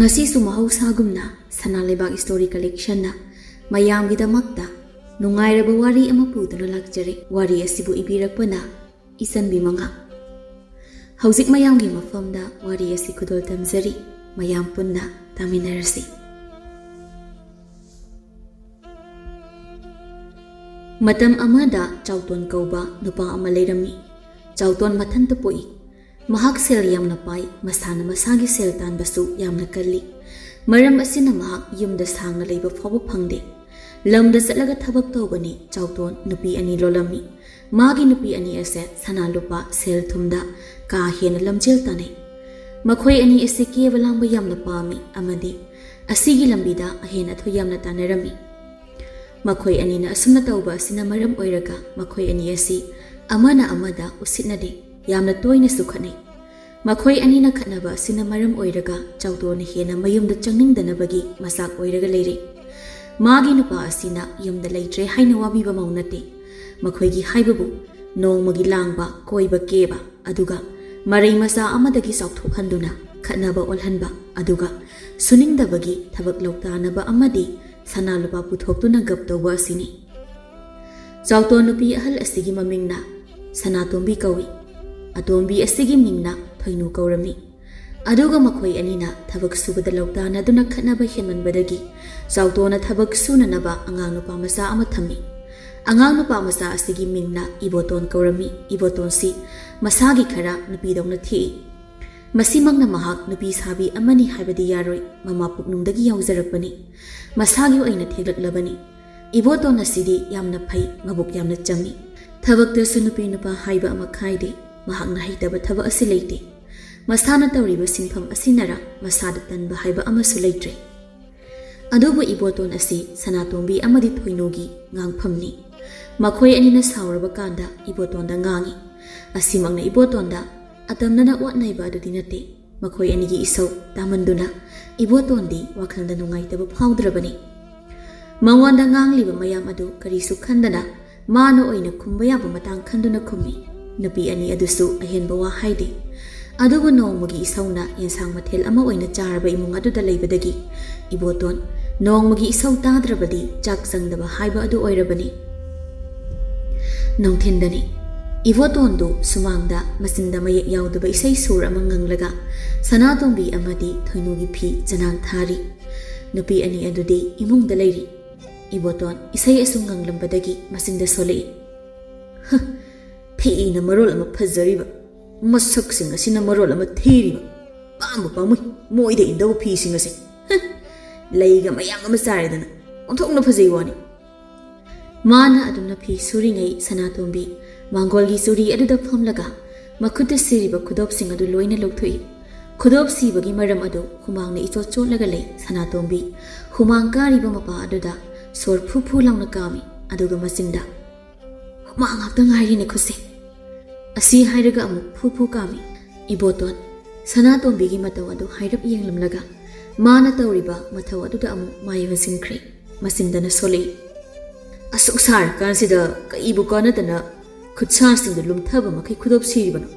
Ngasisu mahausaagumna sana leibak story collection na mayamgidamagta nungairaba wari ama puduna lakjare wari asibu ibirakpana isanbi manga hauzik mayamgi mafamda wari asi kudol tamjari mayam punna taminarasi matam amada chauton kauba nupa ama leirami chauton mathanta poi mahak sel yamna pai masana masagi sel tanbasu yamna kalli maram asina mahak yumda sangna leiba fabu phangde lamda satlaga thabak tawbani chauton nupi ani lolami magi nupi ani ase sana lupa sel thumda ka hena lamjel tane makhoi ani ase kevalangba yamna pami amadi asigi lambida ahena tho yamna tanarami makhoi ani na asumna tawba asina maram oiraga makhoi ani asi amana amada usitnade yamna toina sukhanai makhoi ani na khanaba sina maram oiraga chawdona hena mayumda changningsdanabagi masak oiraga leire magi nupa asina yumda leitre haina wabiba maunate makhoi gi haibabu nongmagi langba koiba keba aduga marai masa amadagi sauthohanduna khanaba olhanba aduga suningdabagi thabak lautanaba amadi sanalupa puthokuna gap tawba asini chawton nupi ahal asigi mamingna sanatombi kawi atombi asigi mingna thoinu kaurami aduga makhoi anina thabak subada lautana duna khanaba henmanbadagi chawtona thabak sunanaba angang nupa masa ama thami angang nupa masa asigi mingna iboton kaurami iboton si masagi khara nupi dongna thi masimangna mahak nupi sabi amani haibadi yaroi mama puknungdagi yawjarakpani masagi oina theglaklabani iboton asidi yamna phai ngabuk yamna changi thabakta sunupi nupa haiba ama khaide mahakna haitaba thaba asi leite masana tawriba sinpham asinara masada tanba haiba amasu leitre adubu iboton asi sanatombi amadi thoinogi ngangphamni makhoi anina sauraba kanda ibotonda ngangi asimangna ibotonda atamnana watnaiba adudi nate makhoi anigi isau tamanduna ibotondi wakhalda nungaitaba phawdrabani mawanda ngangliba mayam adu karisu khandana mano oina khumba yaba matang khanduna khummi nupi ani adusu ahenba wa haide adubu nongmagi isauna yensang mathel ama oina charaba imung aduda leibadagi iboton nongmagi isau tadrabadi chak sangdaba haiba adu oirabani nongthendani ibotondu sumangda masinda mayek yawdaba isai sur ama nganglaga sanatombi amadi thoinugi phi janang thari nupi ani adudi imungda leiri iboton isai asung nganglambadagi masinda solei phi na marol ama phajariba masak sing asina marol ama thiriba pambu pamui moide indaw phi sing ase leiga mayang ama saredana onthokna phajai wani mana adumna phi suringai sanatombi mangolgi suri aduda phamlaga makhuta siriba khudop sing adu loina lokthoi khudop sibagi maram adu humangna ichot chotlaga lei sanatombi humang kariba mapa aduda sor phu langna kami aduga masinda humang ngakta ngairi ne khuse asi hairaga amu phu kami iboton sanatombi gi mataw adu hairap yenglamlaga mana tawriba mathaw aduda amu mayiba singkhre masindana solei asuk sar kansida kaibu kanatana khutsa sing de lumthaba makai khudop siribano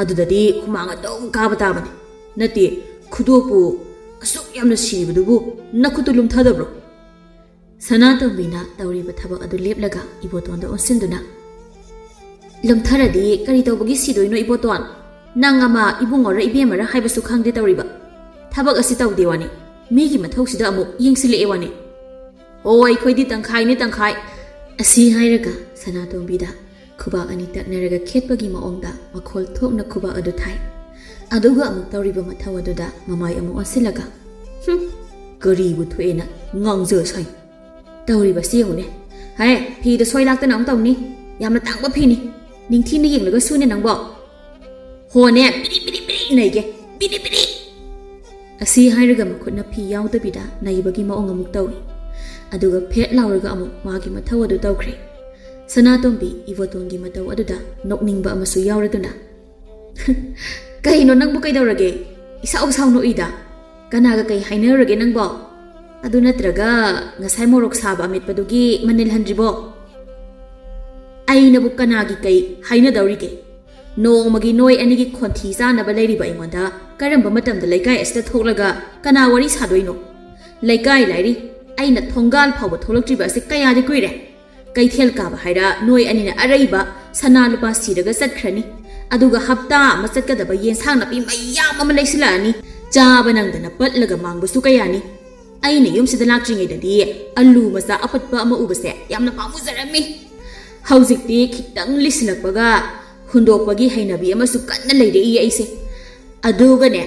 adudadi khumanga dom kaba tabane nati khudopu asuk yamna siribudubu nakhutu lumthadabro sanatomina tawriba thabak adu leplaga ibotonda onsinduna lumtharadi kari tawbagi sidoino iboton nangama ibungora ibemara haibasu khangde tawriba thabak asi tawdewani migi mathausida amu yengsile ewani oi khoidi tangkhai asi hairaga sanatombida khuba ani taknaraga khetpagi maongda makhol thokna khuba adu thai aduga amu tawriba mathaw aduda mamai amu onsilaga kari bu thuena ngangje sai tawriba siungune hai phi da soi lakta nang tawni yamna tangba phi ni ningthi na yenglaga sune nangbo hone biri naige biri asi hairaga makhutna phi yawdabida naibagi maong amuk tawi aduga phet lauraga amu magi mathaw adu tawkhre sanatombi ibotongi mataw aduda nokningba amasu yawraduna kaino nangbu kaidawrage isau no ida kanaga kai hainarage nangbo adu natraga ngasai morok saba ametpadugi manil handribo aina bu kanagi kai haina dawrige ꯅꯣꯡꯃꯒꯤ ꯅꯣꯏ ꯑꯅꯤꯒꯤ ꯈꯣꯟꯊꯤ ꯆꯥꯅꯕ ꯂꯩꯔꯤꯕ ꯑꯩꯉꯣꯟꯗ ꯀꯔꯝꯕ ꯃꯇꯝꯗ ꯂꯩꯀꯥꯏ ꯑꯁꯤꯗ ꯊꯣꯛꯂꯒ ꯀꯅꯥ ꯋꯥꯔꯤ ꯁꯥꯗꯣꯏꯅꯣ? ꯂꯩꯀꯥꯏ ꯂꯥꯏꯔꯤ ꯑꯩꯅ ꯊꯣꯡꯒꯥꯜ ꯐꯥꯎꯕ ꯊꯣꯛꯂꯛꯇ꯭ꯔꯤꯕ ꯑꯁꯤ ꯀꯌꯥꯗꯤ ꯀꯨꯏꯔꯦ꯫ ꯀꯩꯊꯦꯜ ꯀꯥꯕ ꯍꯥꯏꯔ ꯅꯣꯏ ꯑꯅꯤꯅ ꯑꯔꯩꯕ ꯁꯅꯥ ꯂꯨꯄꯥ ꯁꯤꯔꯒ ꯆꯠꯈ꯭ꯔꯅꯤ꯫ ꯑꯗꯨꯒ ꯍꯞꯇꯥ ꯑꯃ ꯆꯠꯀꯗꯕ ꯌꯦꯟꯁꯥꯡ ꯅꯥꯄꯤ ꯃꯌꯥꯝ ꯑꯃ ꯂꯩꯁꯤꯜꯂꯛꯑꯅꯤ꯫ ꯆꯥꯕ ꯅꯪꯗꯅ ꯄꯠꯂꯒ ꯃꯥꯡꯕꯁꯨ ꯀꯌꯥꯅꯤ꯫ ꯑꯩꯅ ꯌꯨꯝꯁꯤꯗ ꯂꯥꯛꯇ꯭ꯔꯤꯉꯩꯗꯗꯤ ꯑꯂꯨ ꯃꯆꯥ ꯑꯄꯠꯄ ꯑꯃ ꯎꯕꯁꯦ ꯌꯥꯝꯅ ꯄꯥꯝꯃꯨꯖꯔꯝꯃꯤ꯫ ꯍꯧꯖꯤꯛꯇꯤ ꯈꯤꯇꯪ ꯂꯤꯁꯤꯜꯂꯛꯄꯒ ꯍꯨꯟꯗꯣꯛꯄꯒꯤ ꯍꯩꯅꯕꯤ ꯑꯃꯁꯨ ꯀꯟꯅ ꯂꯩꯔꯛꯏ ꯑꯩꯁꯦ꯫ ꯑꯗꯨꯒꯅꯦ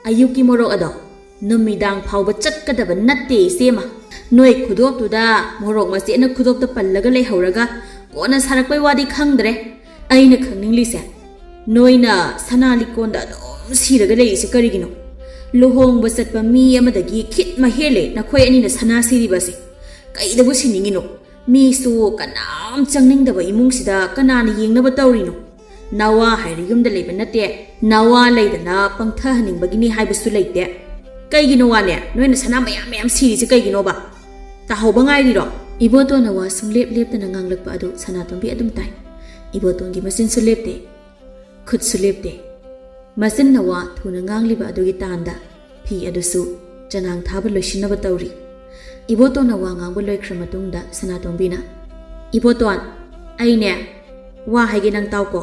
ꯑꯌꯨꯛꯀꯤ ꯃꯣꯔꯣꯛ ꯑꯗꯣ ꯅꯨꯃꯤꯗꯥꯡ ꯐꯥꯎꯕ ꯆꯠꯀꯗꯕ ꯅꯠꯇꯦ ꯏꯆꯦꯃ꯫ ꯅꯣꯏ ꯈꯨꯗꯣꯞꯇꯨꯗ ꯃꯣꯔꯣꯛ ꯃꯆꯦꯠꯅ ꯈꯨꯗꯣꯞꯇ ꯄꯜꯂꯒ ꯂꯩꯍꯧꯔꯒ ꯀꯣꯟꯅ ꯁꯥꯔꯛꯄꯩ ꯋꯥꯗꯤ ꯈꯪꯗ꯭ꯔꯦ꯫ ꯑꯩꯅ ꯈꯪꯅꯤꯡꯂꯤꯁꯦ ꯅꯣꯏꯅ ꯁꯅꯥ ꯂꯤꯛꯀꯣꯟꯗ ꯑꯗꯨꯝ ꯁꯤꯔꯒ ꯂꯩꯔꯤꯁꯦ ꯀꯔꯤꯒꯤꯅꯣ? ꯂꯨꯍꯣꯡꯕ ꯆꯠꯄ ꯃꯤ ꯑꯃꯗꯒꯤ ꯈꯤꯠꯃ ꯍꯦꯜꯂꯦ ꯅꯈꯣꯏ ꯑꯅꯤꯅ ꯁꯅꯥ ꯁꯤꯔꯤꯕꯁꯦ꯫ ꯀꯩꯗꯕꯨ ꯁꯤꯅꯤꯡꯉꯤꯅꯣ? ꯃꯤꯁꯨ ꯀꯅꯥꯝ ꯆꯪꯅꯤꯡꯗꯕ ꯏꯃꯨꯡꯁꯤꯗ ꯀꯅꯥꯅ ꯌꯦꯡꯅꯕ ꯇꯧꯔꯤꯅꯣ? ꯅꯋꯥ ꯍꯥꯏꯔ ꯌꯨꯝꯗ ꯂꯩꯕ ꯅꯠꯇꯦ, ꯅꯋꯥ ꯂꯩꯗꯅ ꯄꯪꯊꯍꯟꯅꯤꯡꯕꯒꯤꯅꯤ ꯍꯥꯏꯕꯁꯨ ꯂꯩꯇꯦ꯫ ꯀꯩꯒꯤꯅꯣ ꯋꯥꯅꯦ ꯅꯣꯏꯅ ꯁꯅꯥ ꯃꯌꯥꯝ ꯁꯤꯔꯤꯁꯦ ꯀꯩꯒꯤꯅꯣꯕ? ꯇꯥꯍꯧꯕ ꯉꯥꯏꯔꯤꯔꯣ? ꯏꯕꯣꯇꯣꯟꯅ ꯋꯥ ꯁꯨꯡꯂꯦꯞ ꯂꯦꯞꯇꯅ ꯉꯥꯡꯂꯛꯄ ꯑꯗꯨ ꯁꯅꯥꯇꯣꯝꯕꯤ ꯑꯗꯨꯝ ꯇꯥꯏ꯫ ꯏꯕꯣꯇꯣꯟꯒꯤ ꯃꯆꯤꯟꯁꯨ ꯂꯦꯞꯇꯦ, ꯈꯨꯠꯁꯨ ꯂꯦꯞꯇꯦ꯫ ꯃꯆꯤꯟꯅ ꯋꯥ ꯊꯨꯅ ꯉꯥꯡꯂꯤꯕ ꯑꯗꯨꯒꯤ ꯇꯥꯟꯗ ꯐꯤ ꯑꯗꯨꯁꯨ ꯆꯅꯥꯡ ꯊꯥꯕ ꯂꯣꯏꯁꯤꯟꯅꯕ ꯇꯧꯔꯤ꯫ ꯏꯕꯣꯇꯣꯟꯅ ꯋꯥ ꯉꯥꯡꯕ ꯂꯣꯏꯈ꯭ꯔ ꯃꯇꯨꯡꯗ ꯁꯅꯥꯇꯣꯝꯕꯤꯅ, ꯏꯕꯣꯇꯣꯟ ꯑꯩꯅꯦ ꯋꯥ ꯍꯥꯏꯒꯦ ꯅꯪ ꯇꯥꯎꯀꯣ꯫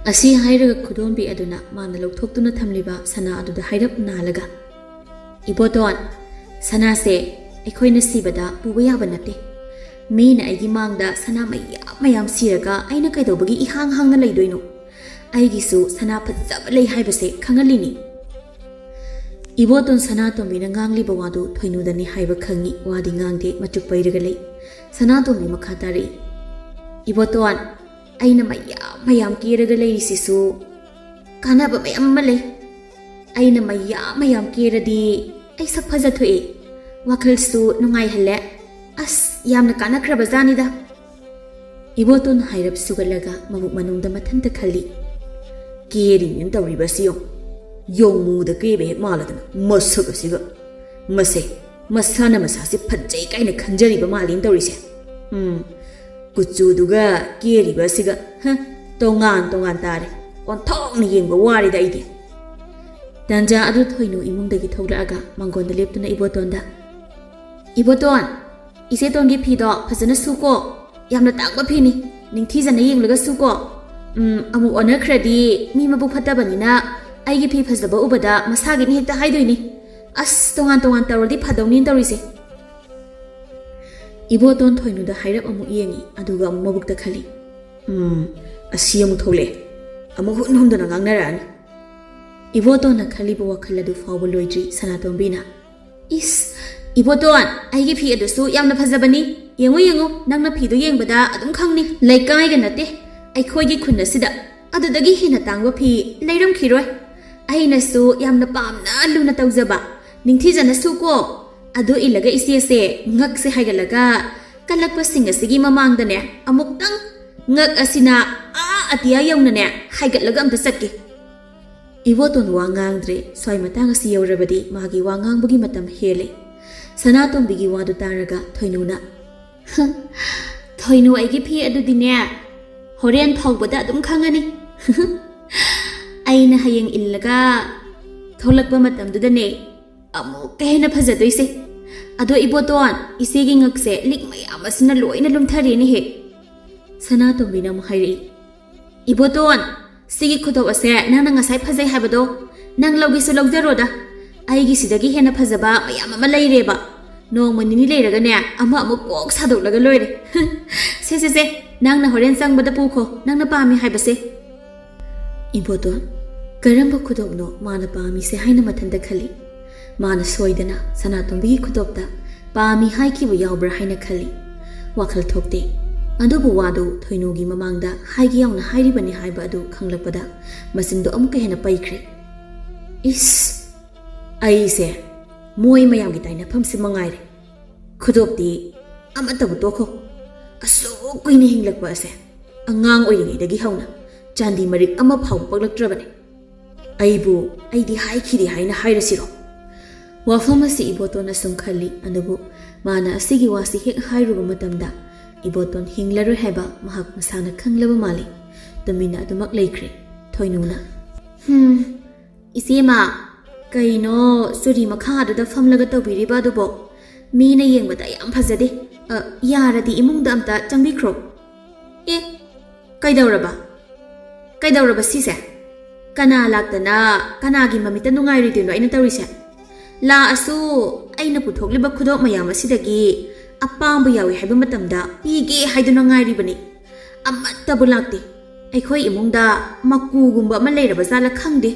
ꯑꯁꯤ ꯍꯥꯏꯔꯒ ꯈꯨꯗꯣꯝꯕꯤ ꯑꯗꯨꯅ ꯃꯥꯅ ꯂꯧꯊꯣꯛꯇꯨꯅ ꯊꯝꯂꯤꯕ ꯁꯅꯥ ꯑꯗꯨꯗ ꯍꯥꯏꯔꯞ ꯅꯥꯜꯂꯒ, ꯏꯕꯣꯇꯣꯟ ꯁꯅꯥꯁꯦ ꯑꯩꯈꯣꯏꯅ ꯁꯤꯕꯗ ꯄꯨꯕ ꯌꯥꯕ ꯅꯠꯇꯦ꯫ ꯃꯤꯅ ꯑꯩꯒꯤ ꯃꯥꯡꯗ ꯁꯅꯥ ꯃꯌꯥꯝ ꯁꯤꯔꯒ ꯑꯩꯅ ꯀꯩꯗꯧꯕꯒꯤ ꯏꯍꯥꯡ ꯍꯥꯡꯅ ꯂꯩꯗꯣꯏꯅꯣ? ꯑꯩꯒꯤꯁꯨ ꯁꯅꯥ ꯐꯖꯕ ꯂꯩ ꯍꯥꯏꯕꯁꯦ ꯈꯪꯍꯜꯂꯤꯅꯤ꯫ ꯏꯕꯣꯇꯣꯟ ꯁꯅꯥꯇꯣꯝꯕꯤꯅ ꯉꯥꯡꯂꯤꯕ ꯋꯥꯗꯨ ꯊꯣꯏꯅꯨꯗꯅꯤ ꯍꯥꯏꯕ ꯈꯪꯉꯤ, ꯋꯥꯗꯤ ꯉꯥꯡꯗꯦ, ꯃꯆꯨꯛ ꯄꯩꯔꯒ ꯂꯩ꯫ ꯁꯅꯥꯇꯣꯝꯕꯤ ꯃꯈꯥ ꯇꯥꯔꯛꯏ, ꯏꯕꯣꯇꯣꯟ ꯑꯩꯅ ꯃꯌꯥꯝ ꯀꯦꯔꯒ ꯂꯩꯔꯤꯁꯤꯁꯨ ꯀꯥꯟꯅꯕ ꯃꯌꯥꯝ ꯑꯃ ꯂꯩ꯫ ꯑꯩꯅ ꯃꯌꯥꯝ ꯀꯦꯔꯗꯤ ꯑꯩ ꯁꯛ ꯐꯖꯊꯣꯛꯑꯦ, ꯋꯥꯈꯜꯁꯨ ꯅꯨꯡꯉꯥꯏꯍꯜꯂꯦ꯫ ꯑꯁ ꯌꯥꯝꯅ ꯀꯥꯟꯅꯈ꯭ꯔꯕ ꯖꯥꯅꯤꯗ꯫ ꯏꯕꯣꯇꯣꯟ ꯍꯥꯏꯔꯞ ꯁꯨꯒꯠꯂꯒ ꯃꯕꯨꯛ ꯃꯅꯨꯡꯗ ꯃꯊꯟꯇ ꯈꯜꯂꯤ, ꯀꯦꯔꯤꯅꯦꯅ ꯇꯧꯔꯤꯕꯁꯤ ꯌꯣꯡꯃꯨꯗ ꯀꯦꯕ ꯍꯦꯛ ꯃꯥꯜꯂꯗꯅ ꯃꯁꯛ ꯑꯁꯤꯒ ꯃꯁꯦ ꯃꯁꯥꯅ ꯃꯁꯥꯁꯦ ꯐꯖꯩ ꯀꯥꯏꯅ ꯈꯟꯖꯔꯤꯕ ꯃꯥꯜꯂꯤꯅ ꯇꯧꯔꯤꯁꯦ꯫ ꯀꯨꯆꯨꯗꯨꯒ ꯀꯦꯔꯤꯕ ꯑꯁꯤꯒ ꯇꯣꯉꯥꯟ ꯇꯥꯔꯦ, ꯑꯣꯟꯊꯣꯛꯅ ꯌꯦꯡꯕ ꯋꯥꯔꯤꯗ ꯑꯩꯗꯤ꯫ ꯇꯟꯖꯥ ꯑꯗꯨ ꯊꯣꯏꯅꯨ ꯏꯃꯨꯡꯗꯒꯤ ꯊꯣꯛꯂꯛꯑꯒ ꯃꯥꯡꯒꯣꯟꯗ ꯂꯦꯞꯇꯨꯅ ꯏꯕꯣꯇꯣꯟꯗ, ꯏꯕꯣꯇꯣꯟ ꯏꯆꯦꯇꯣꯟꯒꯤ ꯐꯤꯗꯣ ꯐꯖꯅ ꯁꯨꯀꯣ, ꯌꯥꯝꯅ ꯇꯥꯡꯕ ꯐꯤꯅꯤ, ꯅꯤꯡꯊꯤꯖꯅ ꯌꯦꯡꯂꯒ ꯁꯨꯀꯣ꯫ ꯑꯃꯨꯛ ꯑꯣꯟꯅꯈ꯭ꯔꯗꯤ ꯃꯤ ꯃꯕꯨꯛ ꯐꯠꯇꯕꯅꯤꯅ ꯑꯩꯒꯤ ꯐꯤ ꯐꯖꯕ ꯎꯕꯗ ꯃꯁꯥꯒꯤꯅꯤ ꯍꯦꯛꯇ ꯍꯥꯏꯗꯣꯏꯅꯤ꯫ ꯑꯁ ꯇꯣꯉꯥꯟ ꯇꯧꯔꯗꯤ ꯐꯗꯧꯅꯤꯅ ꯇꯧꯔꯤꯁꯦ꯫ ꯏꯕꯣꯇꯣꯟ ꯊꯣꯏꯅꯨꯗ ꯍꯥꯏꯔꯞ ꯑꯃꯨꯛ ꯌꯦꯡꯉꯤ, ꯑꯗꯨꯒ ꯑꯃꯨꯛ ꯃꯕꯨꯛꯇ ꯈꯜꯂꯤ, ꯑꯁꯤ ꯑꯃꯨꯛ ꯊꯣꯛꯂꯛꯑꯦ, ꯑꯃꯨꯛ ꯍꯨꯟꯗꯅ ꯉꯥꯡꯅꯔꯛꯑꯅꯤ꯫ ꯏꯕꯣꯇꯣꯟꯅ ꯈꯜꯂꯤꯕ ꯋꯥꯈꯜ ꯑꯗꯨ ꯐꯥꯎꯕ ꯂꯣꯏꯗ꯭ꯔꯤ ꯁꯅꯥꯇꯣꯝꯕꯤꯅ, ꯏꯁ ꯏꯕꯣꯇꯣꯟ ꯑꯩꯒꯤ ꯐꯤ ꯑꯗꯨꯁꯨ ꯌꯥꯝꯅ ꯐꯖꯕꯅꯤ, ꯌꯦꯡꯉꯨ ꯅꯪꯅ ꯐꯤꯗꯣ ꯌꯦꯡꯕꯗ ꯑꯗꯨꯝ ꯈꯪꯅꯤ꯫ ꯂꯩꯀꯥꯏꯒ ꯅꯠꯇꯦ ꯑꯩꯈꯣꯏꯒꯤ ꯈꯨꯟ ꯑꯁꯤꯗ ꯑꯗꯨꯗꯒꯤ ꯍꯦꯟꯅ ꯇꯥꯡꯕ ꯐꯤ ꯂꯩꯔꯝꯈꯤꯔꯣꯏ꯫ ꯑꯩꯅꯁꯨ ꯌꯥꯝꯅ ꯄꯥꯝꯅ ꯂꯨꯅ ꯇꯧꯖꯕ, ꯅꯤꯡꯊꯤꯖꯅ ꯁꯨꯀꯣ꯫ ꯑꯗꯨꯏꯜꯂꯒ ꯏꯆꯦꯁꯦ ꯉꯛꯁꯦ ꯍꯥꯏꯒꯠꯂꯒ ꯀꯜꯂꯛꯄꯁꯤꯡ ꯑꯁꯤꯒꯤ ꯃꯃꯥꯡꯗꯅꯦ ꯑꯃꯨꯛꯇꯪ ꯉꯛ ꯑꯁꯤꯅ ꯑꯇꯤꯌꯥ ꯌꯧꯅꯅꯦ ꯍꯥꯏꯒꯠꯂꯒ ꯑꯝꯇ ꯆꯠꯀꯦ꯫ ꯏꯕꯣꯇꯣꯟ ꯋꯥ ꯉꯥꯡꯗ꯭ꯔꯦ꯫ ꯁ꯭ꯋꯥꯏ ꯃꯇꯥꯡ ꯑꯁꯤ ꯌꯧꯔꯕꯗꯤ ꯃꯥꯒꯤ ꯋꯥ ꯉꯥꯡꯕꯒꯤ ꯃꯇꯝ ꯍꯦꯜꯂꯦ꯫ ꯁꯅꯥꯇꯣꯝꯕꯤꯒꯤ ꯋꯥꯗꯨ ꯇꯥꯔꯒ ꯊꯣꯏꯅꯨꯅ, ꯊꯣꯏꯅꯨ ꯑꯩꯒꯤ ꯐꯤ ꯑꯗꯨꯗꯤꯅꯦ ꯍꯣꯔꯦꯟ ꯐꯥꯎꯕꯗ ꯑꯗꯨꯝ ꯈꯪꯉꯅꯤ꯫ ꯑꯩꯅ ꯍꯌꯦꯡ ꯏꯜꯂꯒ ꯊꯣꯛꯂꯛꯄ ꯃꯇꯝꯗꯨꯗꯅꯦ ꯑꯃꯨꯛꯀ ꯍꯦꯟꯅ ꯐꯖꯗꯣꯏꯁꯦ꯫ ꯑꯗꯣ ꯏꯕꯣꯇꯣꯟ ꯏꯆꯦꯒꯤ ꯉꯛꯁꯦ ꯂꯤꯛ ꯃꯌꯥꯝ ꯑꯁꯤꯅ ꯂꯣꯏꯅ ꯂꯨꯝꯊꯔꯦꯅꯦꯍꯦ꯫ ꯁꯅꯥꯇꯣꯝꯕꯤꯅ ꯑꯃꯨꯛ ꯍꯥꯏꯔꯛꯏ, ꯏꯕꯣꯇꯣꯟ ꯁꯤꯒꯤ ꯈꯨꯗꯣꯞ ꯑꯁꯦ ꯅꯪꯅ ꯉꯁꯥꯏ ꯐꯖꯩ ꯍꯥꯏꯕꯗꯣ ꯅꯪ ꯂꯧꯒꯦꯁꯨ ꯂꯧꯖꯔꯣꯗ, ꯑꯩꯒꯤꯁꯤꯗꯒꯤ ꯍꯦꯟꯅ ꯐꯖꯕ ꯃꯌꯥꯝ ꯑꯃ ꯂꯩꯔꯦꯕ꯫ ꯅꯣꯡꯃ ꯅꯤꯅꯤ ꯂꯩꯔꯒꯅꯦ ꯑꯃꯨꯛ ꯀꯣꯛ ꯁꯥꯗꯣꯛꯂꯒ ꯂꯣꯏꯔꯦ꯫ ꯁꯦ ꯅꯪꯅ ꯍꯣꯔꯦꯟ ꯆꯪꯕꯗ ꯄꯨꯈꯣ, ꯅꯪꯅ ꯄꯥꯝꯃꯤ ꯍꯥꯏꯕꯁꯦ꯫ ꯏꯕꯣꯇꯣꯟ ꯀꯔꯝꯕ ꯈꯨꯗꯣꯞꯅꯣ ꯃꯥꯅ ꯄꯥꯝꯃꯤꯁꯦ ꯍꯥꯏꯅ ꯃꯊꯟꯇ ꯈꯜꯂꯤ꯫ ꯃꯥꯅ ꯁꯣꯏꯗꯅ ꯁꯅꯥꯇꯣꯝꯕꯤꯒꯤ ꯈꯨꯗꯣꯞꯇ ꯄꯥꯝꯃꯤ ꯍꯥꯏꯈꯤꯕ ꯌꯥꯎꯕ꯭ꯔꯥ ꯍꯥꯏꯅ ꯈꯜꯂꯤ꯫ ꯋꯥꯈꯜ ꯊꯣꯛꯇꯦ꯫ ꯑꯗꯨꯕꯨ ꯋꯥꯗꯨ ꯊꯣꯏꯅꯨꯒꯤ ꯃꯃꯥꯡꯗ ꯍꯥꯏꯒꯦ ꯌꯥꯎꯅ ꯍꯥꯏꯔꯤꯕꯅꯤ ꯍꯥꯏꯕ ꯑꯗꯨ ꯈꯪꯂꯛꯄꯗ ꯃꯆꯤꯟꯗꯣ ꯑꯃꯨꯛꯀ ꯍꯦꯟꯅ ꯄꯩꯈ꯭ꯔꯦ꯫ ꯏꯁ ꯑꯩꯁꯦ ꯃꯣꯏ ꯃꯌꯥꯝꯒꯤ ꯇꯥꯏꯅꯐꯝꯁꯤ ꯃꯉꯥꯏꯔꯦ, ꯈꯨꯗꯣꯞꯇꯤ ꯑꯃꯠꯇꯕꯨ ꯇꯣꯛꯈꯣ꯫ ꯑꯁꯨꯛ ꯀꯨꯏꯅ ꯍꯤꯡꯂꯛꯄ ꯑꯁꯦ ꯑꯉꯥꯡ ꯑꯣꯏꯔꯤꯉꯩꯗꯒꯤ ꯍꯧꯅ ꯆꯥꯟꯗꯤ ꯃꯔꯤꯛ ꯑꯃ ꯐꯥꯎꯕ ꯄꯛꯂꯛꯇ꯭ꯔꯕꯅꯤ꯫ ꯑꯩꯗꯤ ꯍꯥꯏꯈꯤꯗꯦ ꯍꯥꯏꯅ ꯍꯥꯏꯔꯁꯤꯔꯣ? ꯋꯥꯐꯝ ꯑꯁꯤ ꯏꯕꯣꯇꯣꯟꯅ ꯁꯨꯝ ꯈꯜꯂꯤ꯫ ꯑꯗꯨꯕꯨ ꯃꯥꯅ ꯑꯁꯤꯒꯤ ꯋꯥꯁꯤ ꯍꯦꯛ ꯍꯥꯏꯔꯨꯕ ꯃꯇꯝꯗ ꯏꯕꯣꯇꯣꯟ ꯍꯤꯡꯂꯔꯣꯏ ꯍꯥꯏꯕ ꯃꯍꯥꯛ ꯃꯁꯥꯅ ꯈꯪꯂꯕ ꯃꯥꯜꯂꯤ꯫ ꯇꯨꯃꯤꯟꯅ ꯑꯗꯨꯃꯛ ꯂꯩꯈ꯭ꯔꯦ꯫ ꯊꯣꯏꯅꯨꯅ ꯏꯆꯦꯃ ꯀꯩꯅꯣ ꯆꯨꯔꯤ ꯃꯈꯥꯗꯨꯗ ꯐꯝꯂꯒ ꯇꯧꯕꯤꯔꯤꯕ ꯑꯗꯨꯕꯣ ꯃꯤꯅ ꯌꯦꯡꯕꯗ ꯌꯥꯝ ꯐꯖꯗꯦ ꯌꯥꯔꯗꯤ ꯏꯃꯨꯡꯗ ꯑꯝꯇ ꯆꯪꯕꯤꯈ꯭ꯔꯣ ꯑꯦ ꯀꯩꯗꯧꯔꯕ ꯁꯤꯁꯦ ꯀꯅꯥ ꯂꯥꯛꯇꯅ ꯀꯅꯥꯒꯤ ꯃꯃꯤꯠꯇ ꯅꯨꯡꯉꯥꯏꯔꯣꯏꯗꯣꯏꯅꯣ ꯑꯩꯅ ꯇꯧꯔꯤꯁꯦ ꯂꯥꯛꯑꯁꯨ ꯑꯩꯅ ꯄꯨꯊꯣꯛꯂꯤꯕ ꯈꯨꯗꯣꯞ ꯃꯌꯥꯝ ꯑꯁꯤꯗꯒꯤ ꯑꯄꯥꯝꯕ ꯌꯥꯎꯏ ꯍꯥꯏꯕ ꯃꯇꯝꯗ ꯄꯤꯒꯦ ꯍꯥꯏꯗꯨꯅ ꯉꯥꯏꯔꯤꯕꯅꯤ ꯑꯃꯠꯇꯕꯨ ꯂꯥꯛꯇꯦ ꯑꯩꯈꯣꯏ ꯏꯃꯨꯡꯗ ꯃꯀꯨꯒꯨꯝꯕ ꯑꯃ ꯂꯩꯔꯕ ꯖꯥꯠꯂ ꯈꯪꯗꯦ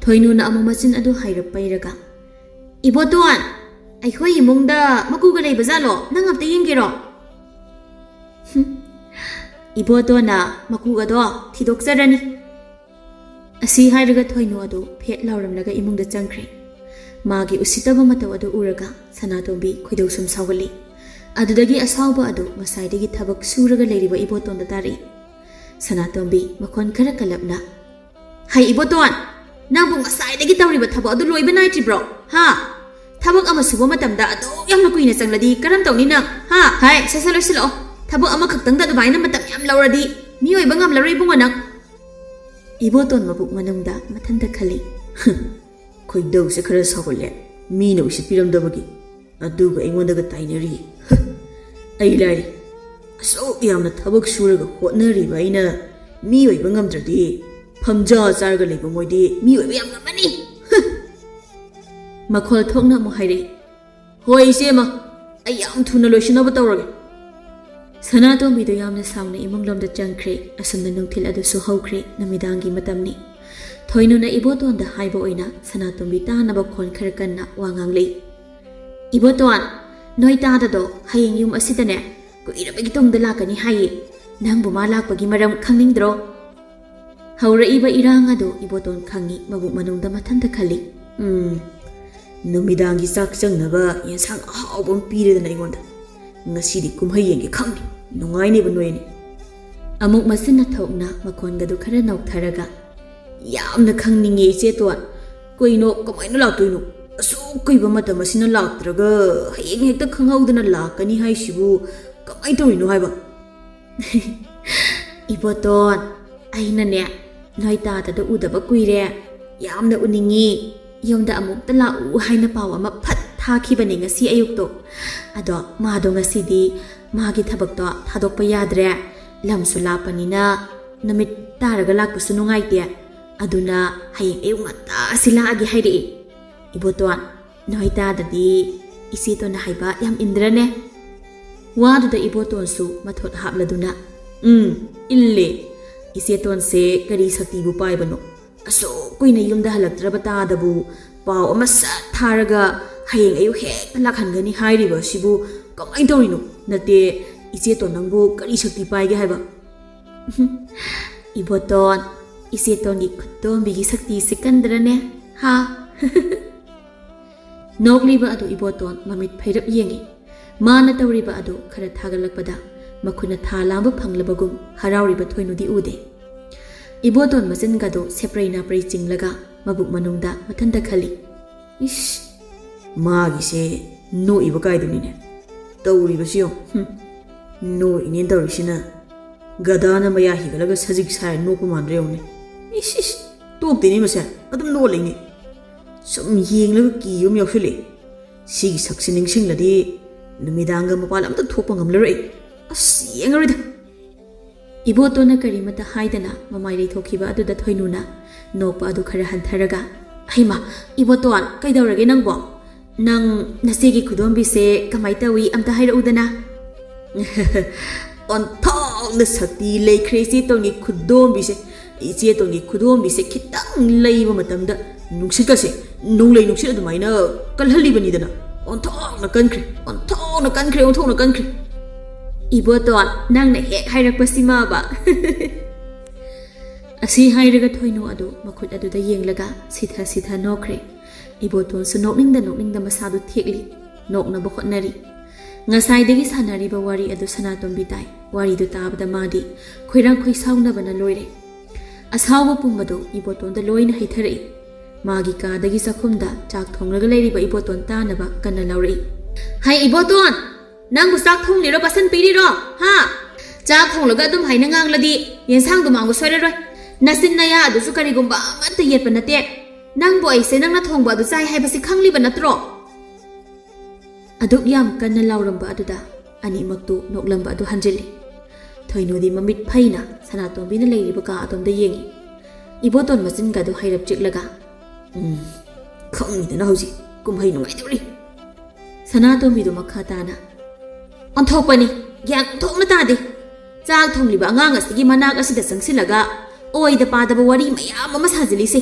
ꯊꯣꯏꯅꯨꯅ ꯑꯃꯨꯛ ꯃꯆꯤꯟ ꯑꯗꯨ ꯍꯥꯏꯔꯞ ꯄꯩꯔꯒ ꯏꯕꯣꯇꯣꯟ ꯑꯩꯈꯣꯏ ꯏꯃꯨꯡꯗ ꯃꯀꯨꯒ ꯂꯩꯕ ꯖꯥꯠꯂꯣ ꯅꯪ ꯑꯝꯇ ꯌꯦꯡꯒꯦꯔꯣ ꯏꯕꯣꯇꯣꯟꯅ ꯃꯀꯨꯒꯗꯣ ꯊꯤꯗꯣꯛꯆꯔꯅꯤ ꯑꯁꯤ ꯍꯥꯏꯔꯒ ꯊꯣꯏꯅꯨ ꯑꯗꯨ ꯐꯦꯠ ꯂꯥꯎꯔꯝꯂꯒ ꯏꯃꯨꯡꯗ ꯆꯪꯈ꯭ꯔꯦ ꯃꯥꯒꯤ ꯎꯁꯤꯠꯇꯕ ꯃꯇꯧ ꯑꯗꯨ ꯎꯔꯒ ꯁꯅꯥꯇꯣꯝꯕꯤ ꯈꯣꯏꯗꯧ ꯁꯨꯝ ꯁꯥꯎꯒꯠꯂꯤ ꯑꯗꯨꯗꯒꯤ ꯑꯁꯥꯎꯕ ꯑꯗꯨ ꯉꯁꯥꯏꯗꯒꯤ ꯊꯕꯛ ꯁꯨꯔꯒ ꯂꯩꯔꯤꯕ ꯏꯕꯣꯇꯣꯟꯗ ꯇꯥꯔꯛꯏ ꯁꯅꯥꯇꯣꯝꯕꯤ ꯃꯈꯣꯟ ꯈꯔ ꯀꯜꯂꯞꯅ ꯍꯩ ꯏꯕꯣꯇꯣꯟ ꯅꯪꯕꯨ ꯉꯁꯥꯏꯗꯒꯤ ꯇꯧꯔꯤꯕ ꯊꯕꯛ ꯑꯗꯨ ꯂꯣꯏꯕ ꯅꯥꯏꯗ꯭ꯔꯤꯕ꯭ꯔꯣ ꯍꯥ ꯊꯕꯛ ꯑꯃ ꯁꯨꯕ ꯃꯇꯝꯗ ꯑꯗꯨꯛ ꯌꯥꯝꯅ ꯀꯨꯏꯅ ꯆꯪꯂꯗꯤ ꯀꯔꯝ ꯇꯧꯅꯤ ꯅꯪ ꯍꯥ ꯍꯥꯏ ꯁꯠ ꯂꯣꯏꯁꯤꯜꯂꯛꯑꯣ ꯊꯕꯛ ꯑꯃꯈꯛꯇꯪꯗ ꯑꯗꯨꯃꯥꯏꯅ ꯃꯇꯝ ꯌꯥꯝ ꯂꯧꯔꯗꯤ ꯃꯤꯑꯣꯏꯕ ꯉꯝꯂꯔꯣꯏ ꯏꯕꯨꯡꯉꯣ ꯅꯪ ꯏꯕꯣꯇꯣꯟ ꯃꯕꯨꯛ ꯃꯅꯨꯡꯗ ꯃꯊꯟꯇ ꯈꯜꯂꯤ ꯈꯣꯏꯗꯧꯁꯦ ꯈꯔ ꯁꯥꯎꯒꯠꯂꯦ ꯃꯤꯅ ꯎꯁꯤꯠꯄꯤꯔꯝꯗꯕꯒꯤ ꯑꯗꯨꯒ ꯑꯩꯉꯣꯟꯗꯒ ꯇꯥꯏꯅꯔꯤ ꯑꯩ ꯂꯥꯏꯔꯤ ꯑꯁꯨꯛ ꯌꯥꯝꯅ ꯊꯕꯛ ꯁꯨꯔꯒ ꯍꯣꯠꯅꯔꯤꯕ ꯑꯩꯅ ꯃꯤ ꯑꯣꯏꯕ ꯉꯝꯗ꯭ꯔꯗꯤ ꯐꯝꯖꯥ ꯆꯥꯔꯒ ꯂꯩꯕ ꯃꯣꯏꯗꯤ ꯃꯤ ꯑꯣꯏꯕ ꯌꯥꯝ ꯉꯝꯃꯅꯤ ꯃꯈꯣꯜ ꯊꯣꯛꯅ ꯑꯃꯨꯛ ꯍꯥꯏꯔꯛꯏ ꯍꯣꯏ ꯏꯆꯦꯃ ꯑꯩ ꯌꯥꯝ ꯊꯨꯅ ꯂꯣꯏꯁꯤꯟꯅꯕ ꯇꯧꯔꯒꯦ ꯁꯅꯥꯇꯣꯝꯕꯤꯗꯨ ꯌꯥꯝꯅ ꯁꯥꯎꯅ ꯏꯃꯨꯡꯂꯣꯝꯗ ꯆꯪꯈ꯭ꯔꯦ ꯑꯁꯨꯝꯅ ꯅꯨꯡꯊꯤꯜ ꯑꯗꯨꯁꯨ ꯍꯧꯈ꯭ꯔꯦ ꯅꯨꯃꯤꯗꯥꯡꯒꯤ ꯃꯇꯝꯅꯤ ꯊꯣꯏꯅꯨꯅ ꯏꯕꯣꯇꯣꯟꯗ ꯍꯥꯏꯕ ꯑꯣꯏꯅ ꯁꯅꯥꯇꯣꯝꯕꯤ ꯇꯥꯅꯕ ꯈꯣꯟ ꯈꯔ ꯀꯟꯅ ꯋꯥ ꯉꯥꯡꯂꯛꯏ ꯏꯕꯣꯇꯣꯟ ꯅꯣꯏ ꯇꯥꯗꯗꯣ ꯍꯌꯦꯡ ꯌꯨꯝ ꯑꯁꯤꯗꯅꯦ ꯀꯨꯏꯔꯕꯒꯤ ꯇꯨꯡꯗ ꯂꯥꯛꯀꯅꯤ ꯍꯥꯏꯌꯦ ꯅꯪꯕꯨ ꯃꯥ ꯂꯥꯛꯄꯒꯤ ꯃꯔꯝ ꯈꯪꯅꯤꯡꯗ꯭ꯔꯣ ꯍꯧꯔꯛꯏꯕ ꯏꯔꯥꯡ ꯑꯗꯨ ꯏꯕꯣꯇꯣꯟ ꯈꯪꯉꯤ ꯃꯕꯨꯛ ꯃꯅꯨꯡꯗ ꯃꯊꯟꯇ ꯈꯜꯂꯤ ꯅꯨꯃꯤꯗꯥꯡꯒꯤ ꯆꯥꯛ ꯆꯪꯅꯕ ꯌꯦꯟꯁꯥꯡ ꯑꯍꯥꯎꯕ ꯑꯃ ꯄꯤꯔꯦꯗꯅ ꯑꯩꯉꯣꯟꯗ ꯉꯁꯤꯗꯤ ꯀꯨꯝꯍꯩ ꯌꯦꯡꯒꯦ ꯈꯪꯅꯤ ꯅꯨꯡꯉꯥꯏꯅꯦꯕ ꯅꯣꯏꯅꯤ ꯑꯃꯨꯛ ꯃꯆꯤꯟꯅ ꯊꯣꯛꯅ ꯃꯈꯣꯟꯒꯗꯨ ꯈꯔ ꯅꯧꯊꯔꯒ ꯌꯥꯝꯅ ꯈꯪꯅꯤꯡꯉꯦ ꯏꯆꯦꯇꯣꯟ ꯀꯩꯅꯣ ꯀꯃꯥꯏꯅ ꯂꯥꯛꯇꯣꯏꯅꯣ ꯑꯁꯨꯛ ꯀꯨꯏꯕ ꯃꯇꯝ ꯑꯁꯤꯅ ꯂꯥꯛꯇ꯭ꯔꯒ ꯍꯌꯦꯡ ꯍꯦꯛꯇ ꯈꯪꯍꯧꯗꯅ ꯂꯥꯛꯀꯅꯤ ꯍꯥꯏꯁꯤꯕꯨ ꯀꯃꯥꯏꯅ ꯇꯧꯔꯤꯅꯣ ꯍꯥꯏꯕ ꯏꯕꯣꯇꯣꯟ ꯑꯩꯅꯅꯦ ꯅꯣꯏ ꯇꯥꯗꯗ ꯎꯗꯕ ꯀꯨꯏꯔꯦ ꯌꯥꯝꯅ ꯎꯅꯤꯡꯉꯤ ꯌꯨꯝꯗ ꯑꯃꯨꯛꯇ ꯂꯥꯛꯎ ꯍꯥꯏꯅ ꯄꯥꯎ ꯑꯃ ꯐꯠ ꯊꯥꯈꯤꯕꯅꯦ ꯉꯁꯤ ꯑꯌꯨꯛꯇꯣ ꯑꯗꯣ ꯃꯥꯗꯣ ꯉꯁꯤꯗꯤ ꯃꯥꯒꯤ ꯊꯕꯛꯇꯣ ꯊꯥꯗꯣꯛꯄ ꯌꯥꯗ꯭ꯔꯦ ꯂꯝꯁꯨ ꯂꯥꯞꯄꯅꯤꯅ ꯅꯨꯃꯤꯠ ꯇꯥꯔꯒ ꯂꯥꯛꯄꯁꯨ ꯅꯨꯡꯉꯥꯏꯇꯦ ꯑꯗꯨꯅ ꯍꯌꯦꯡ ꯑꯌꯨꯛ ꯉꯟꯇꯥ ꯑꯁꯤ ꯂꯥꯛꯑꯒꯦ ꯍꯥꯏꯔꯛꯏ ꯏꯕꯣꯇꯣꯟ ꯅꯣꯏ ꯇꯥꯗꯗꯤ ꯏꯆꯦꯇꯣꯟꯅ ꯍꯥꯏꯕ ꯌꯥꯝ ꯏꯟꯗ꯭ꯔꯅꯦ ꯋꯥꯗꯨꯗ ꯏꯕꯣꯇꯣꯟꯁꯨ ꯃꯊꯣꯠ ꯍꯥꯞꯂꯗꯨꯅ ꯏꯜꯂꯦ ꯏꯆꯦꯇꯣꯟꯁꯦ ꯀꯔꯤ ꯁꯛꯇꯤꯕꯨ ꯄꯥꯏꯕꯅꯣ ꯑꯁꯨꯛ ꯀꯨꯏꯅ ꯌꯨꯝꯗ ꯍꯜꯂꯛꯇ꯭ꯔꯕ ꯇꯥꯗꯕꯨ ꯄꯥꯎ ꯑꯃ ꯁꯠ ꯊꯥꯔꯒ ꯍꯌꯦꯡ ꯑꯌꯨꯛ ꯍꯦꯛꯇ ꯂꯥꯛꯍꯟꯒꯅꯤ ꯍꯥꯏꯔꯤꯕ ꯑꯁꯤꯕꯨ ꯀꯃꯥꯏꯅ ꯇꯧꯔꯤꯅꯣ ꯅꯠꯇꯦ ꯏꯆꯦꯇꯣꯟ ꯅꯪꯕꯨ ꯀꯔꯤ ꯁꯛꯇꯤ ꯄꯥꯏꯒꯦ ꯍꯥꯏꯕ 이보돈 이세돈이 ꯈꯨꯠꯇꯣꯝꯕꯤꯒꯤ ꯁꯛꯇꯤꯁꯤ ꯀꯟꯗ꯭ꯔꯅꯦ ꯍꯥ ꯅꯣꯛꯂꯤꯕ ꯑꯗꯨ 이보돈 ꯃꯃꯤꯠ ꯐꯩꯔꯞ ꯌꯦꯡꯉꯤ ꯃꯥꯅ ꯇꯧꯔꯤꯕ ꯑꯗꯨ ꯈꯔ ꯊꯥꯒꯠꯂꯛꯄꯗ ꯃꯈꯨꯠꯅ ꯊꯥ ꯂꯥꯡꯕ ꯐꯪꯂꯕꯒꯨꯝ ꯍꯔꯥꯎꯔꯤꯕ ꯊꯣꯏꯅꯨꯗꯤ ꯎꯗꯦ 이보돈 ꯃꯆꯤꯟꯒꯗꯣ ꯁꯦꯄ꯭ꯔꯩ ꯅꯥꯄ꯭ꯔꯩ ꯆꯤꯡꯂꯒ ꯃꯕꯨꯛ ꯃꯅꯨꯡꯗ ꯃꯊꯟꯇ ꯈꯜꯂꯤ 이씨 마기세 노이바 가이드니네 떠우리바시 용 노이닌 떠우리시나 가다나 마야 히갈라가 사직 사이 노고 만드레오네 이씨 똑되니 마세 아듬 노올리니 좀 ꯌꯦꯡꯂꯒ ꯀꯤꯌꯨꯝ ꯌꯥꯎꯁꯤꯜꯂꯤ ꯁꯤꯒꯤ ꯁꯛꯁꯤ ꯅꯤꯡꯁꯤꯡꯂꯗꯤ ꯅꯨꯃꯤꯗꯥꯡꯒ ꯃꯄꯥꯟ ꯑꯝꯇ ꯊꯣꯛꯄ ꯉꯝꯂꯔꯣꯏ ꯑꯁ ꯌꯦꯡꯉꯔꯣꯏꯗ 이보돈ꯅ ꯀꯔꯤꯃꯇ ꯍꯥꯏꯗꯅ ꯃꯃꯥꯏ ꯂꯩꯊꯣꯛꯈꯤꯕ ꯑꯗꯨꯗ ꯊꯣꯏꯅꯨꯅ ꯅꯣꯛꯄ ꯑꯗꯨ ꯈꯔ ꯍꯟꯊꯔꯒ ꯍꯩꯃꯥ 이보돈 ꯀꯩꯗꯧꯔꯒꯦ ꯅꯪꯕꯣ ꯅꯪ ꯅꯆꯦꯒꯤ ꯈꯨꯗꯣꯝꯕꯤꯁꯦ ꯀꯃꯥꯏ ꯇꯧꯏ ꯑꯝꯇ ꯍꯥꯏꯔꯛꯎꯗꯅ ꯑꯣꯟꯊꯣꯛꯅ ꯁꯛꯇꯤ ꯂꯩꯈ꯭ꯔꯦ ꯏꯆꯦꯇꯣꯟꯒꯤ ꯈꯨꯗꯣꯝꯕꯤꯁꯦ ꯏꯆꯦꯇꯣꯟꯒꯤ ꯈꯨꯗꯣꯝꯕꯤꯁꯦ ꯈꯤꯇꯪ ꯂꯩꯕ ꯃꯇꯝꯗ ꯅꯨꯡꯁꯤꯠꯀꯁꯦ ꯅꯣꯡꯂꯩ ꯅꯨꯡꯁꯤꯠ ꯑꯗꯨꯃꯥꯏꯅ ꯀꯜꯍꯜꯂꯤꯕꯅꯤꯗꯅ ꯑꯣꯟꯊꯣꯛꯅ ꯀꯟꯈ꯭ꯔꯦ 이보돈 ꯅꯪꯅ ꯍꯦꯛ ꯍꯥꯏꯔꯛꯄꯁꯤꯃꯕ ꯑꯁꯤ ꯍꯥꯏꯔꯒ ꯊꯣꯏꯅꯨ ꯑꯗꯨ ꯃꯈꯨꯠ ꯑꯗꯨꯗ ꯌꯦꯡꯂꯒ ꯁꯤꯊ ꯅꯣꯛꯈ꯭ꯔꯦ 이보돈ꯁꯨ ꯅꯣꯛꯅꯤꯡꯗ ꯃꯁꯥꯗꯨ ꯊꯦꯛꯂꯤ ꯅꯣꯛꯅꯕ ꯍꯣꯠꯅꯔꯤ ꯉꯁꯥꯏꯗꯒꯤ ꯁꯥꯟꯅꯔꯤꯕ ꯋꯥꯔꯤ ꯑꯗꯨ ꯁꯅꯥꯇꯣꯝꯕꯤ ꯇꯥꯏ ꯋꯥꯔꯤꯗꯨ ꯇꯥꯕꯗ ꯃꯥꯗꯤ ꯈꯣꯏꯔꯥꯡ ꯈꯣꯏꯁꯥꯎꯅꯕꯅ ꯂꯣꯏꯔꯦ ꯑꯁꯥꯎꯕ ꯄꯨꯝꯕꯗꯨ 이보돈ꯗ ꯂꯣꯏꯅ ꯍꯩꯊꯔꯛꯏ 마기 까닭이 ꯆꯥꯛꯈꯨꯝꯗ ꯆꯥꯛ ꯊꯣꯡꯂꯒ ꯂꯩꯔꯤꯕ 이보돈 ꯇꯥꯅꯕ ꯀꯟꯅ ꯂꯥꯎꯔꯛꯏ ꯍꯩ 이보돈 ꯅꯪꯕꯨ ꯆꯥꯛ ꯊꯣꯡꯂꯤꯔꯣ ꯕꯥꯁꯟ ꯄꯤꯔꯤꯔꯣ ꯍꯥ ꯆꯥꯛ ꯊꯣꯡꯂꯒ ꯑꯗꯨꯝ ꯍꯥꯏꯅ ꯉꯥꯡꯂꯗꯤ ꯌꯦꯟꯁꯥꯡꯗꯨ ꯃꯥꯡꯕ ꯁꯣꯏꯔꯔꯣꯏ Nasin na ya adu su karigumba amata yetpa nate. Nangbo aise nangna thongba adu chai haibasi khangliba natro. Aduk yam kanna lauramba aduda animaktu noklamba adu hanjili. Thoinudi mamit phaina Sanatombi na leiriba ka atomda yengi. Iboton machin ga du hairap chiklaga. Khangni na hauji kumhai nungai duri. Sanatombi du makha tana. Onthokpani gyang thokna tade. Chak thongliba angang asigi manak asida sangsilaga oida padaba wari mayam ama sajilise.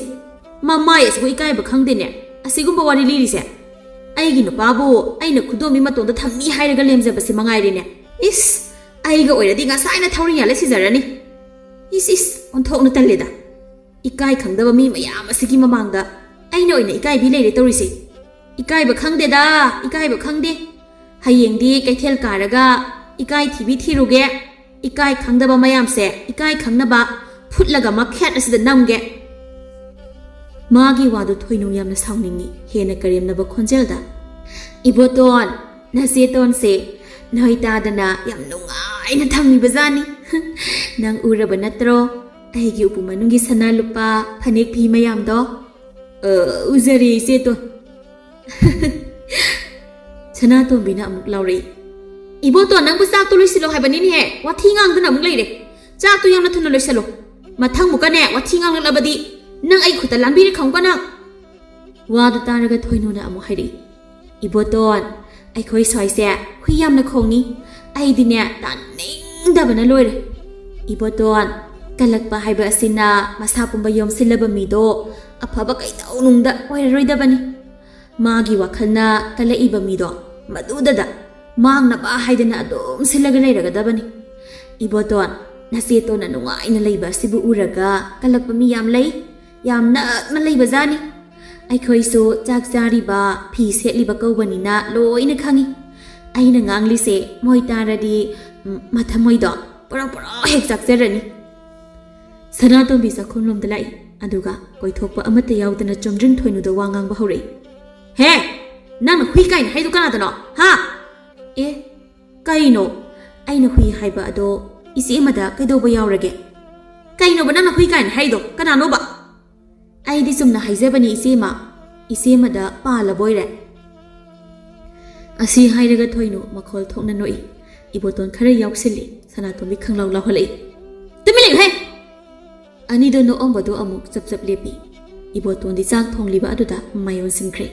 Mamai asgo ikaiba khangdene asigumba wari lirise. Aigi nupabu aina khudomi matonda thammi hairaga lemjabasi mangairine. Is aiga oiradi ngasaina thawriya le sijarani. Is onthokna talleda. Ikai khangdaba mi mayam asigi mamangda aina oina ikai bi leire tawrise. Ikai ba khangdeda ikai ba khangde. Hayengdi kaithel karaga ikai thibi thiruge. Ikai khangdaba mayam se ikai khangnaba phutlaga makhet asida namge. Magi wadu thoinu yamna saungningi hena karemnaba khonjelda. Iboton naseton se noitadana yam nungaina thamibajani. Nang uraba natro aigi upu manungi sana lupa phanek phi mayam do. Uzari seton. Sanatombi na amuk lauri. Iboton nang busak tu loisilo haibani ni he wathi ngang dana amuk leire. Chak tu yamna thuna loisalo. Mathang mukane wathi ngang labadi nang ai khuta lambi ri khong kana. Wadu taraga thoinu na amuk hairi. Iboton ai khoi soi se hui yamna khongni ai dine ta ning da bana loire. Iboton kalakpa haiba asina masa pumba yom silaba mi do afaba kai tau nungda oiroi da bani. Magi wakhalna kalaiba mi do madudada mangna ba haidana adum silaga leiraga da bani. Iboton naseton na nungaina leiba sibu uraga kalakpa mi yam lei yamna na leiba zani. Aikhoiso chak jariba phi setliba kaubanina loina khangi. Aina nganglise moi taradi mathamoi do pora hek chakjarani. Sanatombi sakhonlom dalai aduga koithokpa amata yaudana chomdrin thoinu do wangang ba hore. He nang hui kain haidu kana dano ha kaino aina hui haiba ado isi amada kaidoba yaurage. Kaino ba nang hui kain haido kana no ba. Aidi sumna haijabani isema da pala boire. Asi hairaga thoinu makhol thokna noi. Iboton khare yauksili Sanatombi khanglaw lawhalai. Tumileng he. Ani do no ombado amuk chap lepi. Iboton di chak thongliba aduda mayon singkre.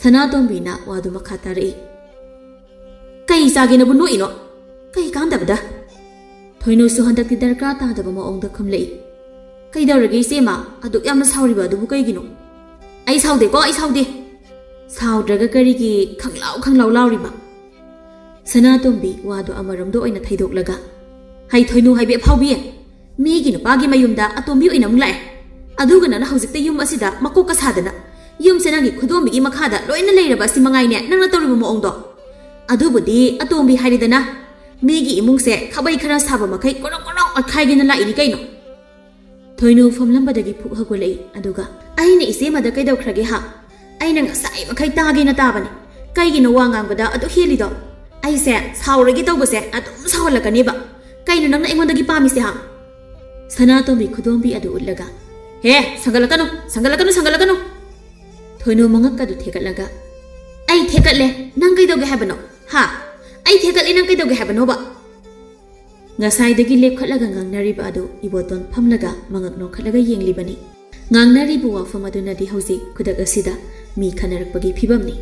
Sanatombi na wadu makhatari. Kai sagena bu noi no. Kai kandabda. Thoinu su handak ti darka ta da ma ongda khamlei. Kai daurage sema aduk yamna sauriba adu bu kai gino. Ai saude ko ai saude. Saudraga karigi khanglaw lauriba. Sanatombi wadu amaramdo oina thaidoklaga. Hai thoinu haibe phaubi. Mi gi no pagi mayumda atombi oina munglae. Aduga na hawjikta yum asida makoka sadana. Yum senagi khudombi gi makhada loina leiraba si mangaine nangna tawriba mo ongdo. Adubudi atombi haridana. Mi gi imungse khabai khara saba makai korok athaigina la ini kaino. Thoinu famlambadagi phuk hagolei aduga aina isemada kaidawkhrage ha aina ngasai makai tagina tabani kaigino wangangada adu helido aise sauragi tawbase adum sawalakani ba kaino nangna engondagi pamise ha. Sanatombi khudombi adu ullaga he sangalakanu. Thoinu mangakadu thekalaga ai thekatle nang kaidawge habano ha ai thekatle nang kaidawge habano ba. Ngasaidagi lepkhatlaga ngangnariba adu Iboton phamlaga mangak nokhatlaga yenglibani. Ngangnaribu wafam adunadi hauji kudak asida mi khanarakpagi phibamni.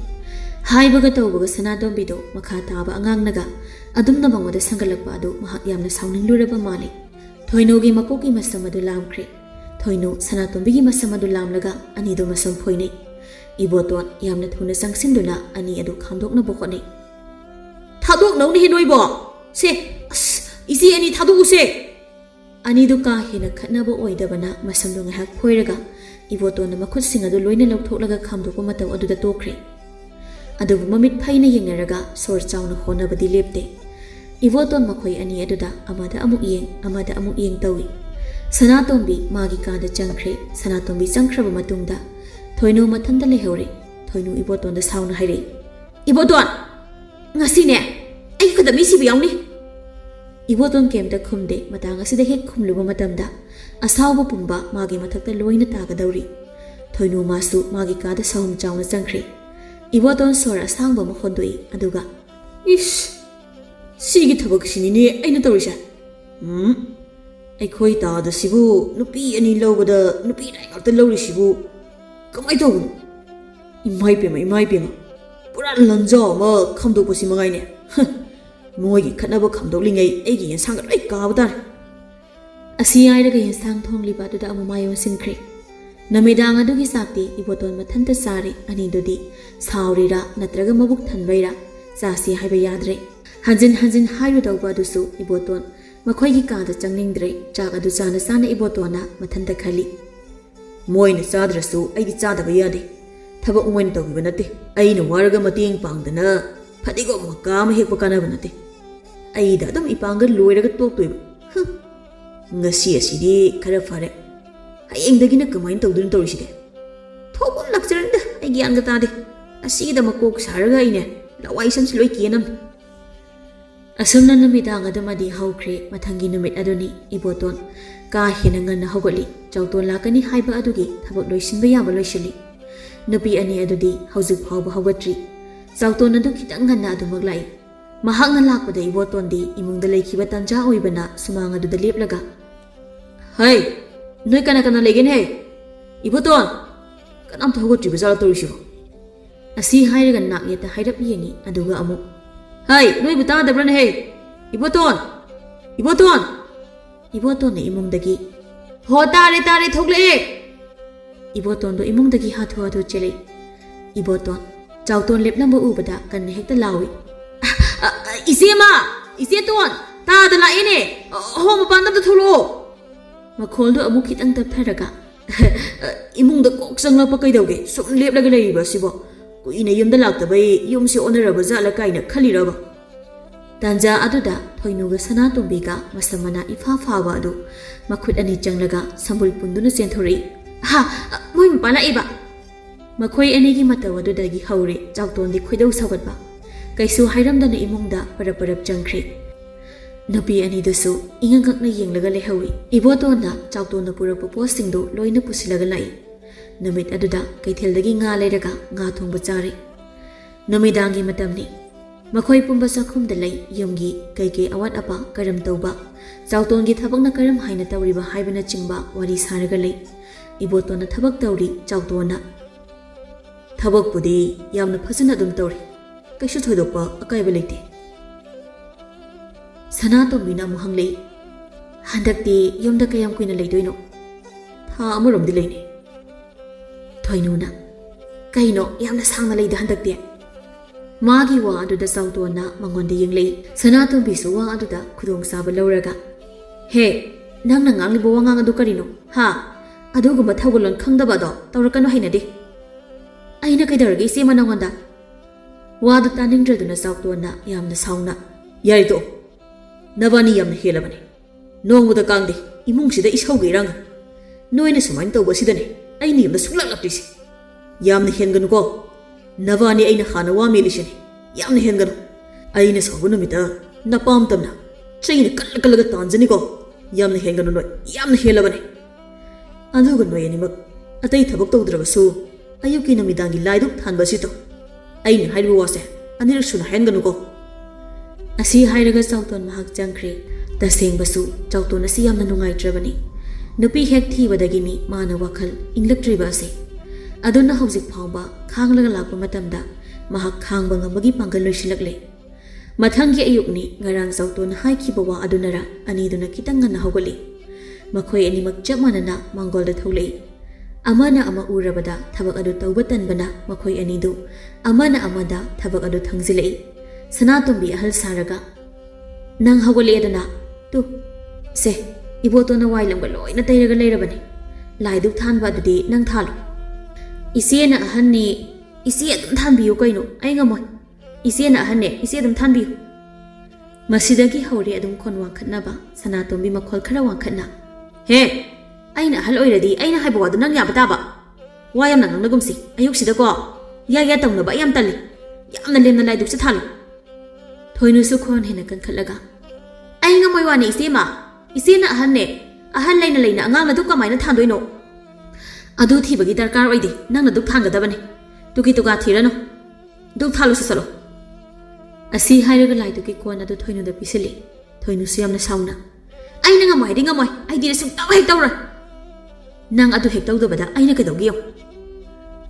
Haibaga tawbaga Sanatombi do makha taba angangnaga adumna bangwada sangalakpa adu mahak yamna saunningluraba mali. Thoinogi makoki masam adu lamkhre. Thoinu Sanatombigi masam adu lamlaga ani do masam phoinei. Iboton yamna thuna sangsinduna ani adu khamdokna bokhone. Thadok nongni henoibo se isi ani thadu use ani du ka hena khatnaba oidabana masamdu ngahak phoiraga Iboton na makhut sing adu loina lauthoklaga khamdokpa mataw adu da tokre. Adu mamit phaina yengnaraga sor chawna honabadi lepte. Iboton makhoi ani aduda amada amuk yeng tawi. Sanatombi magi kada changkhre. Sanatombi changkhraba matungda thoinu mathanda lehore. Thoinu Iboton da sauna haire. Iboton ngasine ai khada mi sibu yauni. Iboton kemta khumde matang asida hek khumluba matamda asawba pumba magi mathakta loina tagadawri thoinu masu magi kada sahum chawna changkhri Iboton sora asangba ma hondoi aduga Ish sigi thabak sinine aina tawrisa ꯑꯩꯈꯣꯏ ꯇꯥꯗ ꯁꯤꯕꯨ ꯅꯨꯄꯤ ꯑꯅꯤ ꯂꯧꯕꯗ ꯅꯨꯄꯤ ꯅꯥꯏ ꯉꯥꯛꯇ ꯂꯧꯔꯤꯁꯤꯕꯨ ꯀꯃꯥꯏ ꯇꯧꯕꯅꯣ ꯏꯃꯥꯏ ꯄꯦꯝꯃ ꯄꯨꯔꯥ ꯂꯟꯖꯥꯎ ꯑꯃ ꯈꯝꯗꯣꯛꯄꯁꯤ ꯃꯉꯥꯏꯅꯦ ꯃꯣꯏꯒꯤ ꯈꯠꯅꯕ ꯈꯝꯗꯣꯛꯂꯤꯉꯩ ꯑꯩꯒꯤ ꯌꯦꯟꯁꯥꯡꯒ ꯂꯣꯏ ꯀꯥꯕ ꯇꯥꯔꯦ ꯑꯁꯤ ꯍꯥꯏꯔꯒ ꯌꯦꯟꯁꯥꯡ ꯊꯣꯡꯂꯤꯕ ꯑꯗꯨꯗ ꯑꯃꯨꯛ ꯃꯥꯏ ꯑꯣꯟꯁꯤꯟꯈ꯭ꯔꯦ ꯅꯨꯃꯤꯗꯥꯡ ꯑꯗꯨꯒꯤ ꯆꯥꯛꯇꯤ ꯏꯕꯣꯇꯣꯟ ꯃꯊꯟꯇ ꯆꯥꯔꯦ ꯑꯅꯤꯗꯨꯗꯤ ꯁꯥꯎꯔꯤꯔꯥ ꯅꯠꯇ꯭ꯔꯒ ꯃꯕꯨꯛ ꯊꯟꯕꯩꯔꯥ ꯆꯥꯁꯤ ꯍꯥꯏꯕ ꯌꯥꯗ꯭ꯔꯦ ꯍꯟꯖꯤꯟ ꯍꯟꯖꯤꯟ ꯍꯥꯏꯔꯨꯗꯧꯕ ꯑꯗꯨꯁꯨ ꯏꯕꯣꯇꯣꯟ ꯃꯈꯣꯏꯒꯤ ꯀꯥꯗ ꯆꯪꯅꯤꯡꯗ꯭ꯔꯦ ꯆꯥꯛ ꯑꯗꯨ ꯆꯥꯅ ꯆꯥꯅ ꯏꯕꯣꯇꯣꯟꯅ ꯃꯊꯟꯇ ꯈꯜꯂꯤ ꯃꯣꯏꯅ ꯆꯥꯗ꯭ꯔꯁꯨ ꯑꯩꯗꯤ ꯆꯥꯗꯕ ꯌꯥꯗꯦ ꯊꯕꯛ ꯃꯣꯏꯅ ꯇꯧꯕꯤꯕ ꯅꯠꯇꯦ ꯑꯩꯅ ꯋꯥꯔꯒ ꯃꯇꯦꯡ ꯄꯥꯡꯗꯅ ꯐꯗꯤꯒꯣꯝ ꯃꯀꯥ ꯑꯃ ꯍꯦꯛꯄ ꯀꯥꯟꯅꯕ ꯅꯠꯇꯦ ꯑꯩꯗ ꯑꯗꯨꯝ ꯏꯄꯥꯡꯒ ꯂꯣꯏꯔꯒ ꯇꯣꯛꯇꯣꯏꯕ ꯉꯁꯤ ꯑꯁꯤꯗꯤ ꯈꯔ ꯐꯔꯦ ꯍꯌꯦꯡꯗꯒꯤꯅ ꯀꯃꯥꯏꯅ ꯇꯧꯗꯣꯏꯅꯣ ꯇꯧꯔꯤꯁꯤꯗꯤ ꯊꯣꯛꯄ ꯂꯥꯛꯆꯔꯅꯤꯗ ꯑꯩ ꯒ꯭ꯌꯥꯟꯒ ꯇꯥꯗꯦ ꯑꯁꯤꯗ ꯃꯀꯣꯛ ꯁꯥꯔꯒ ꯑꯩꯅꯦ ꯂꯋꯥꯏ ꯁꯟꯁꯤ ꯂꯣꯏ ꯀꯦꯅꯝꯅꯤ ꯑꯁꯨꯝꯅ ꯅꯨꯃꯤꯗꯥꯡ ꯑꯗꯨꯃꯗꯤ ꯍꯧꯈ꯭ꯔꯦ ꯃꯊꯪꯒꯤ ꯅꯨꯃꯤꯠ ꯑꯗꯨꯅꯤ ꯏꯕꯣꯇꯣꯟ ꯀꯥ ꯍꯦꯟꯅ ꯉꯟꯅ ꯍꯧꯒꯠꯂꯤ ꯆꯥꯎꯇꯣꯟ ꯂꯥꯛꯀꯅꯤ ꯍꯥꯏꯕ ꯑꯗꯨꯒꯤ ꯊꯕꯛ ꯂꯣꯏꯁꯤꯟꯕ ꯌꯥꯕ ꯂꯣꯏꯁꯤꯜꯂꯤ ꯅꯨꯄꯤ ꯑꯅꯤ ꯑꯗꯨꯗꯤ ꯍꯧꯖꯤꯛ ꯐꯥꯎꯕ ꯍꯧꯒꯠꯇ꯭ꯔꯤ ꯆꯥꯎꯇꯣꯟ ꯑꯗꯨ ꯈꯤꯇꯪ ꯉꯟꯅ ꯑꯗꯨꯃꯛ ꯂꯥꯛꯏ ꯃꯍꯥꯛꯅ ꯂꯥꯛꯄꯗ ꯏꯕꯣꯇꯣꯟꯗꯤ ꯏꯃꯨꯡꯗ ꯂꯩꯈꯤꯕ ꯇꯟꯖꯥ ꯑꯣꯏꯕꯅ ꯁꯨꯃꯥꯡ ꯑꯗꯨꯗ ꯂꯦꯞꯂꯒ ꯍꯩ ꯅꯣꯏ ꯀꯅꯥ ꯀꯅꯥ ꯂꯩꯒꯦꯅꯦ ꯏꯕꯣꯇꯣꯟ ꯀꯅꯥꯝꯇ ꯍꯧꯒꯠꯇ꯭ꯔꯤꯕ ꯖꯥꯠꯂ ꯇꯧꯔꯤꯁꯤꯕꯣ ꯑꯁꯤ ꯍꯥꯏꯔꯒ ꯅꯥꯛ ꯌꯦꯠꯇ ꯍꯥꯏꯔꯞ ꯌꯦꯡꯉꯤ ꯑꯗꯨꯒ ꯑꯃꯨꯛ ꯍꯩ ꯅꯣꯏꯕꯨ ꯇꯥꯗꯕ꯭ꯔꯅꯦ ꯍꯦ ꯏꯕꯣꯇꯣꯟ ꯏꯕꯣꯇꯣꯟꯅ ꯏꯃꯨꯡꯗꯒꯤ ꯍꯣ ꯇꯥꯔꯦ ꯊꯣꯛꯂꯛꯑꯦ ꯏꯕꯣꯇꯣꯟꯗꯣ ꯏꯃꯨꯡꯗꯒꯤ ꯍꯥꯊꯨ ꯍꯥꯊꯨ ꯆꯦꯜꯂꯤ ꯏꯕꯣꯇꯣꯟ ꯆꯥꯎꯇꯣꯟ ꯂꯦꯞꯂꯝꯕ ꯎꯕꯗ ꯀꯟꯅ ꯍꯦꯛꯇ ꯂꯥꯎꯏ ꯏꯆꯦꯇꯣꯟ ꯇꯥꯗ ꯂꯥꯛꯑꯦꯅꯦ ꯍꯣ ꯃꯄꯥꯟꯗ ꯑꯝꯇ ꯊꯣꯛꯂꯛꯑꯣ ꯃꯈꯣꯜꯗꯣ ꯑꯃꯨꯛ ꯈꯤꯇꯪ ꯇꯞꯊꯔꯒ ꯏꯃꯨꯡꯗ ꯀꯣꯛ ꯆꯪꯂꯛꯄ ꯀꯩꯗꯧꯒꯦ ꯁꯨꯝ ꯂꯦꯞꯂꯒ ꯂꯩꯔꯤꯕ ꯁꯤꯕꯣ ꯀꯨꯏꯅ ꯌꯨꯝꯗ ꯂꯥꯛꯇꯕꯩ ꯌꯨꯝꯁꯦ ꯑꯣꯟꯅꯔꯕ ꯖꯥꯠꯂ ꯀꯥꯏꯅ ꯈꯜꯂꯤꯔꯕ ꯇꯥꯟꯖꯥ ꯑꯗꯨꯗ ꯊꯣꯏꯅꯨꯒ ꯁꯅꯥꯇꯣꯝꯕꯤꯒ ꯃꯁꯝ ꯃꯅꯥ ꯏꯐꯥ ꯐꯥꯕ ꯑꯗꯨ ꯃꯈꯨꯠ ꯑꯅꯤ ꯆꯪꯂꯒ ꯁꯝꯕꯨꯜ ꯄꯨꯟꯗꯨꯅ ꯆꯦꯟꯊꯣꯔꯛꯏ ꯃꯣꯏ ꯃꯄꯥ ꯂꯥꯛꯏꯕ ꯃꯈꯣꯏ ꯑꯅꯤꯒꯤ ꯃꯇꯧ ꯑꯗꯨꯗꯒꯤ ꯍꯧꯔꯦ ꯆꯥꯎꯇꯣꯟꯗꯤ ꯈꯣꯏꯗꯧ ꯁꯥꯎꯒꯠꯄ ꯀꯩꯁꯨ ꯍꯥꯏꯔꯝꯗꯅ ꯏꯃꯨꯡꯗ ꯄꯔꯞ ꯆꯪꯈ꯭ꯔꯦ ꯅꯨꯄꯤ ꯑꯅꯤꯗꯨꯁꯨ ꯏꯉꯛꯉꯛꯅ ꯌꯦꯡꯂꯒ ꯂꯩꯍꯧꯏ ꯏꯕꯣꯇꯣꯟꯅ ꯆꯥꯎꯇꯣꯟꯅ ꯄꯨꯔꯛꯄ ꯄꯣꯠꯁꯤꯡꯗꯨ ꯂꯣꯏꯅ ꯄꯨꯁꯤꯜꯂꯒ ꯂꯥꯛꯏ ꯅꯨꯃꯤꯠ ꯑꯗꯨꯗ ꯀꯩꯊꯦꯜꯗꯒꯤ ꯉꯥ ꯂꯩꯔꯒ ꯉꯥ ꯊꯣꯡꯕ ꯆꯥꯔꯦ ꯅꯨꯃꯤꯗꯥꯡꯒꯤ ꯃꯇꯝꯅꯤ ꯃꯈꯣꯏ ꯄꯨꯝꯕ ꯆꯥꯛꯈꯨꯝꯗ ꯂꯩ ꯌꯨꯝꯒꯤ ꯀꯩꯀꯩ ꯑꯋꯥꯠ ꯑꯄꯥ ꯀꯔꯝ ꯇꯧꯕ ꯆꯥꯎꯇꯣꯟꯒꯤ ꯊꯕꯛꯅ ꯀꯔꯝ ꯍꯥꯏꯅ ꯇꯧꯔꯤꯕ ꯍꯥꯏꯕꯅꯆꯤꯡꯕ ꯋꯥꯔꯤ ꯁꯥꯔꯒ ꯂꯩ ꯏꯕꯣꯇꯣꯟꯅ ꯊꯕꯛ ꯇꯧꯔꯤ ꯆꯥꯎꯇꯣꯟꯅ ꯊꯕꯛꯄꯨꯗꯤ ꯌꯥꯝꯅ ꯐꯖꯅ ꯑꯗꯨꯝ ꯇꯧꯔꯤ ꯀꯩꯁꯨ ꯊꯣꯏꯗꯣꯛꯄ ꯑꯀꯥꯏꯕ ꯂꯩꯇꯦ ꯁꯅꯥꯇꯣꯝꯕꯤꯅ ꯑꯃꯨꯛ ꯍꯪꯂꯛꯏ ꯍꯟꯗꯛꯇꯤ ꯌꯨꯝꯗ ꯀꯌꯥꯝ ꯀꯨꯏꯅ ꯂꯩꯗꯣꯏꯅꯣ ꯊꯥ ꯑꯃꯔꯣꯝꯗꯤ ꯂꯩꯅꯤ ꯊꯣꯏꯅꯨꯅ ꯀꯩꯅꯣ ꯌꯥꯝꯅ ꯁꯥꯡꯅ ꯂꯩꯗ ꯍꯟꯗꯛꯇꯤ ꯃꯥꯒꯤ ꯋꯥ ꯑꯗꯨꯗ ꯆꯥꯎꯇꯣꯟꯅ ꯃꯉꯣꯟꯗ ꯌꯦꯡꯂꯛꯏ ꯁꯅꯥꯇꯣꯝꯕꯤꯁꯨ ꯋꯥ ꯑꯗꯨꯗ ꯈꯨꯗꯣꯡꯆꯥꯕ ꯂꯧꯔꯒ ꯍꯦ ꯅꯪꯅ ꯉꯥꯡꯂꯤꯕ ꯋꯥꯉꯥꯡ ꯑꯗꯨ ꯀꯔꯤꯅꯣ ꯑꯗꯨꯒꯨꯝꯕ ꯊꯧꯒꯜꯂꯣꯟ ꯈꯪꯗꯕ ꯑꯗꯣ ꯇꯧꯔꯛꯀꯅꯨ ꯍꯩꯅꯗꯦ ꯑꯩꯅ ꯀꯩꯗꯧꯔꯒꯦ ꯏꯆꯦꯃ ꯅꯉꯣꯟꯗ ꯋꯥꯗꯨ ꯇꯥꯅꯤꯡꯗ꯭ꯔꯗꯨꯅ ꯆꯥꯎꯇꯣꯟꯅ ꯌꯥꯝꯅ ꯁꯥꯎꯅ ꯌꯥꯔꯦ ꯇꯣꯛꯑꯣ ꯅꯕꯥꯅꯤ ꯌꯥꯝꯅ ꯍꯦꯜꯂꯕꯅꯤ ꯅꯣꯡꯃꯗ ꯀꯥꯡꯗꯦ ꯏꯃꯨꯡꯁꯤꯗ ꯏꯁꯧꯒ ꯏꯔꯥꯡꯒ ꯅꯣꯏꯅ ꯁꯨꯃꯥꯏꯅ ꯇꯧꯕꯁꯤꯗꯅꯦ ꯑꯩꯅ ꯌꯨꯝꯗ ꯁꯨꯡꯂꯥꯛ ꯂꯥꯛꯇ꯭ꯔꯤꯁꯦ ꯌꯥꯝꯅ ꯍꯦꯟꯒꯅꯨꯀꯣ ꯅꯕꯥꯅꯤ ꯑꯩꯅ ꯍꯥꯟꯅ ꯋꯥ ꯃꯦꯜꯂꯤꯁꯤꯅꯤ ꯌꯥꯝꯅ ꯍꯦꯟꯒꯅꯨ ꯑꯩꯅ ꯁꯥꯎꯕ ꯅꯨꯃꯤꯠꯇ ꯅꯄꯥꯝꯇꯝꯅ ꯆꯩꯅ ꯀꯜꯂꯒ ꯇꯥꯟꯖꯅꯤꯀꯣ ꯌꯥꯝꯅ ꯍꯦꯟꯒꯅꯨ ꯅꯣꯏ ꯌꯥꯝꯅ ꯍꯦꯜꯂꯕꯅꯤ ꯑꯗꯨꯒ ꯅꯣꯏ ꯑꯅꯤꯃꯛ ꯑꯇꯩ ꯊꯕꯛ ꯇꯧꯗ꯭ꯔꯕꯁꯨ ꯑꯌꯨꯛꯀꯤ ꯅꯨꯃꯤꯗꯥꯡꯒꯤ ꯂꯥꯏꯗꯨꯛ ꯊꯥꯟꯕ ꯑꯁꯤꯗꯣ ꯑꯩꯅ ꯍꯥꯏꯔꯤꯕ ꯋꯥꯁꯦ ꯑꯅꯤꯔꯛ ꯁꯨꯅ ꯍꯥꯏꯍꯟꯒꯅꯨꯀꯣ ꯑꯁꯤ ꯍꯥꯏꯔꯒ ꯆꯥꯎꯇꯣꯟ ꯃꯍꯥꯛ ꯆꯪꯈ꯭ꯔꯦ ꯇꯁꯦꯡꯕꯁꯨ ꯆꯥꯎꯇꯣꯟ ꯑꯁꯤ ꯌꯥꯝꯅ ꯅꯨꯡꯉꯥꯏꯇ꯭ꯔꯕꯅꯤ ꯅꯨꯄꯤ ꯍꯦꯛ ꯊꯤꯕꯗꯒꯤꯅꯤ ꯃꯥꯅ ꯋꯥꯈꯜ ꯏꯪꯂꯛꯇ꯭ꯔꯤꯕ ꯑꯁꯤ ꯑꯗꯨꯅ ꯍꯧꯖꯤꯛ ꯐꯥꯎꯕ ꯈꯥꯡꯂꯒ ꯂꯥꯛꯄ ꯃꯇꯝꯗ ꯃꯍꯥꯛ ꯈꯥꯡꯕ ꯉꯝꯕꯒꯤ ꯄꯥꯡꯒꯜ ꯂꯣꯏꯁꯤꯜꯂꯛꯂꯦ ꯃꯊꯪꯒꯤ ꯑꯌꯨꯛꯅꯤ ꯉꯔꯥꯡ ꯆꯥꯎꯇꯣꯟꯅ ꯍꯥꯏꯈꯤꯕ ꯋꯥ ꯑꯗꯨꯅꯔ ꯑꯅꯤꯗꯨꯅ ꯈꯤꯇꯪ ꯉꯟꯅ ꯍꯧꯒꯠꯂꯤ ꯃꯈꯣꯏ ꯑꯅꯤꯃꯛ ꯆꯞ ꯃꯥꯟꯅꯅ ꯃꯥꯡꯒꯣꯜꯗ ꯊꯣꯛꯂꯛꯏ ꯑꯃꯅ ꯑꯃ ꯎꯔꯕꯗ ꯊꯕꯛ ꯑꯗꯨ ꯇꯧꯕ ꯇꯟꯕꯅ ꯃꯈꯣꯏ ꯑꯅꯤꯗꯨ ꯑꯃꯅ ꯑꯃꯗ ꯊꯕꯛ ꯑꯗꯨ ꯊꯪꯖꯤꯜꯂꯛꯏ ꯁꯅꯥꯇꯣꯝꯕꯤ ꯑꯍꯜ ꯁꯥꯔꯒ ꯅꯪ ꯍꯧꯒꯠꯂꯛꯑꯦꯗꯅ ꯇꯨ ꯁꯦ ꯏꯕꯣꯇꯣꯟꯅ ꯋꯥꯏꯂꯝꯒ ꯂꯣꯏꯅ ꯇꯩꯔꯒ ꯂꯩꯔꯕꯅꯤ ꯂꯥꯏꯗꯨꯛ ꯊꯥꯟꯕ ꯑꯗꯨꯗꯤ ꯅꯪ ꯊꯥꯜꯂꯨ ꯏꯆꯦꯅ ꯑꯍꯟꯅꯤ ꯏꯆꯦ ꯑꯗꯨꯝ ꯊꯥꯟꯕꯤꯌꯨ ꯀꯩꯅꯣ ꯑꯩ ꯉꯝꯃꯣꯏ ꯏꯆꯦꯅ ꯑꯍꯟꯅꯦ ꯏꯆꯦ ꯑꯗꯨꯝ ꯊꯥꯟꯕꯤꯌꯨ ꯃꯁꯤꯗꯒꯤ ꯍꯧꯔꯦ ꯑꯗꯨꯝ ꯈꯣꯟ ꯋꯥꯡꯈꯠꯅꯕ ꯁꯅꯥꯇꯣꯝꯕꯤ ꯃꯈꯣꯜ ꯈꯔ ꯋꯥꯡꯈꯠꯅ ꯍꯦ ꯑꯩꯅ ꯑꯍꯜ ꯑꯣꯏꯔꯗꯤ ꯑꯩꯅ ꯍꯥꯏꯕ ꯋꯥꯗꯨ ꯅꯪ ꯌꯥꯕ ꯇꯥꯕ ꯋꯥ ꯌꯥꯝꯅ ꯉꯥꯡꯅꯒꯨꯝꯁꯤ ꯑꯌꯨꯛꯁꯤꯗꯀꯣ ꯌꯥ ꯇꯧꯅꯕ ꯑꯩ ꯌꯥꯝ ꯇꯜꯂꯤ ꯌꯥꯝꯅ ꯂꯦꯝꯅ ꯂꯥꯏꯗꯨꯛꯁꯦ ꯊꯥꯜꯂꯨ ꯊꯣꯏꯅꯨꯁꯨ ꯈꯣꯟ ꯍꯦꯟꯅ ꯀꯟꯈꯠꯂꯒ ꯑꯩ ꯉꯝꯃꯣꯏ ꯋꯥꯅꯤ ꯏꯆꯦꯃ ꯏꯆꯦꯅ ꯑꯍꯟꯅꯦ ꯑꯍꯟ ꯂꯩꯅ ꯂꯩꯅ ꯑꯉꯥꯡꯅ ꯗꯨꯛ ꯀꯃꯥꯏꯅ ꯊꯥꯟꯗꯣꯏꯅꯣ ꯑꯗꯨ ꯊꯤꯕꯒꯤ ꯗꯔꯀꯥꯔ ꯑꯣꯏꯗꯦ ꯅꯪꯅ ꯗꯨꯛ ꯊꯥꯡꯒꯗꯕꯅꯤ ꯇꯨꯀꯤ ꯇꯨꯀꯥ ꯊꯤꯔꯅꯨ ꯗꯨꯛ ꯊꯥꯜꯂꯨꯁꯤ ꯆꯠꯂꯣ ꯑꯁꯤ ꯍꯥꯏꯔꯒ ꯂꯥꯏꯗꯨꯒꯤ ꯀꯣꯟ ꯑꯗꯨ ꯊꯣꯏꯅꯨꯗ ꯄꯤꯁꯤꯜꯂꯤ ꯊꯣꯏꯅꯨꯁꯨ ꯌꯥꯝꯅ ꯁꯥꯎꯅ ꯑꯩꯅ ꯉꯝꯃꯣꯏ ꯍꯥꯏꯗꯤ ꯉꯝꯃꯣꯏ ꯑꯩꯗꯤ ꯁꯨꯡꯇꯧ ꯍꯦꯛ ꯇꯧꯔꯣꯏ ꯅꯪ ꯑꯗꯨ ꯍꯦꯛ ꯇꯧꯗꯕꯗ ꯑꯩꯅ ꯀꯩꯗꯧꯒꯦ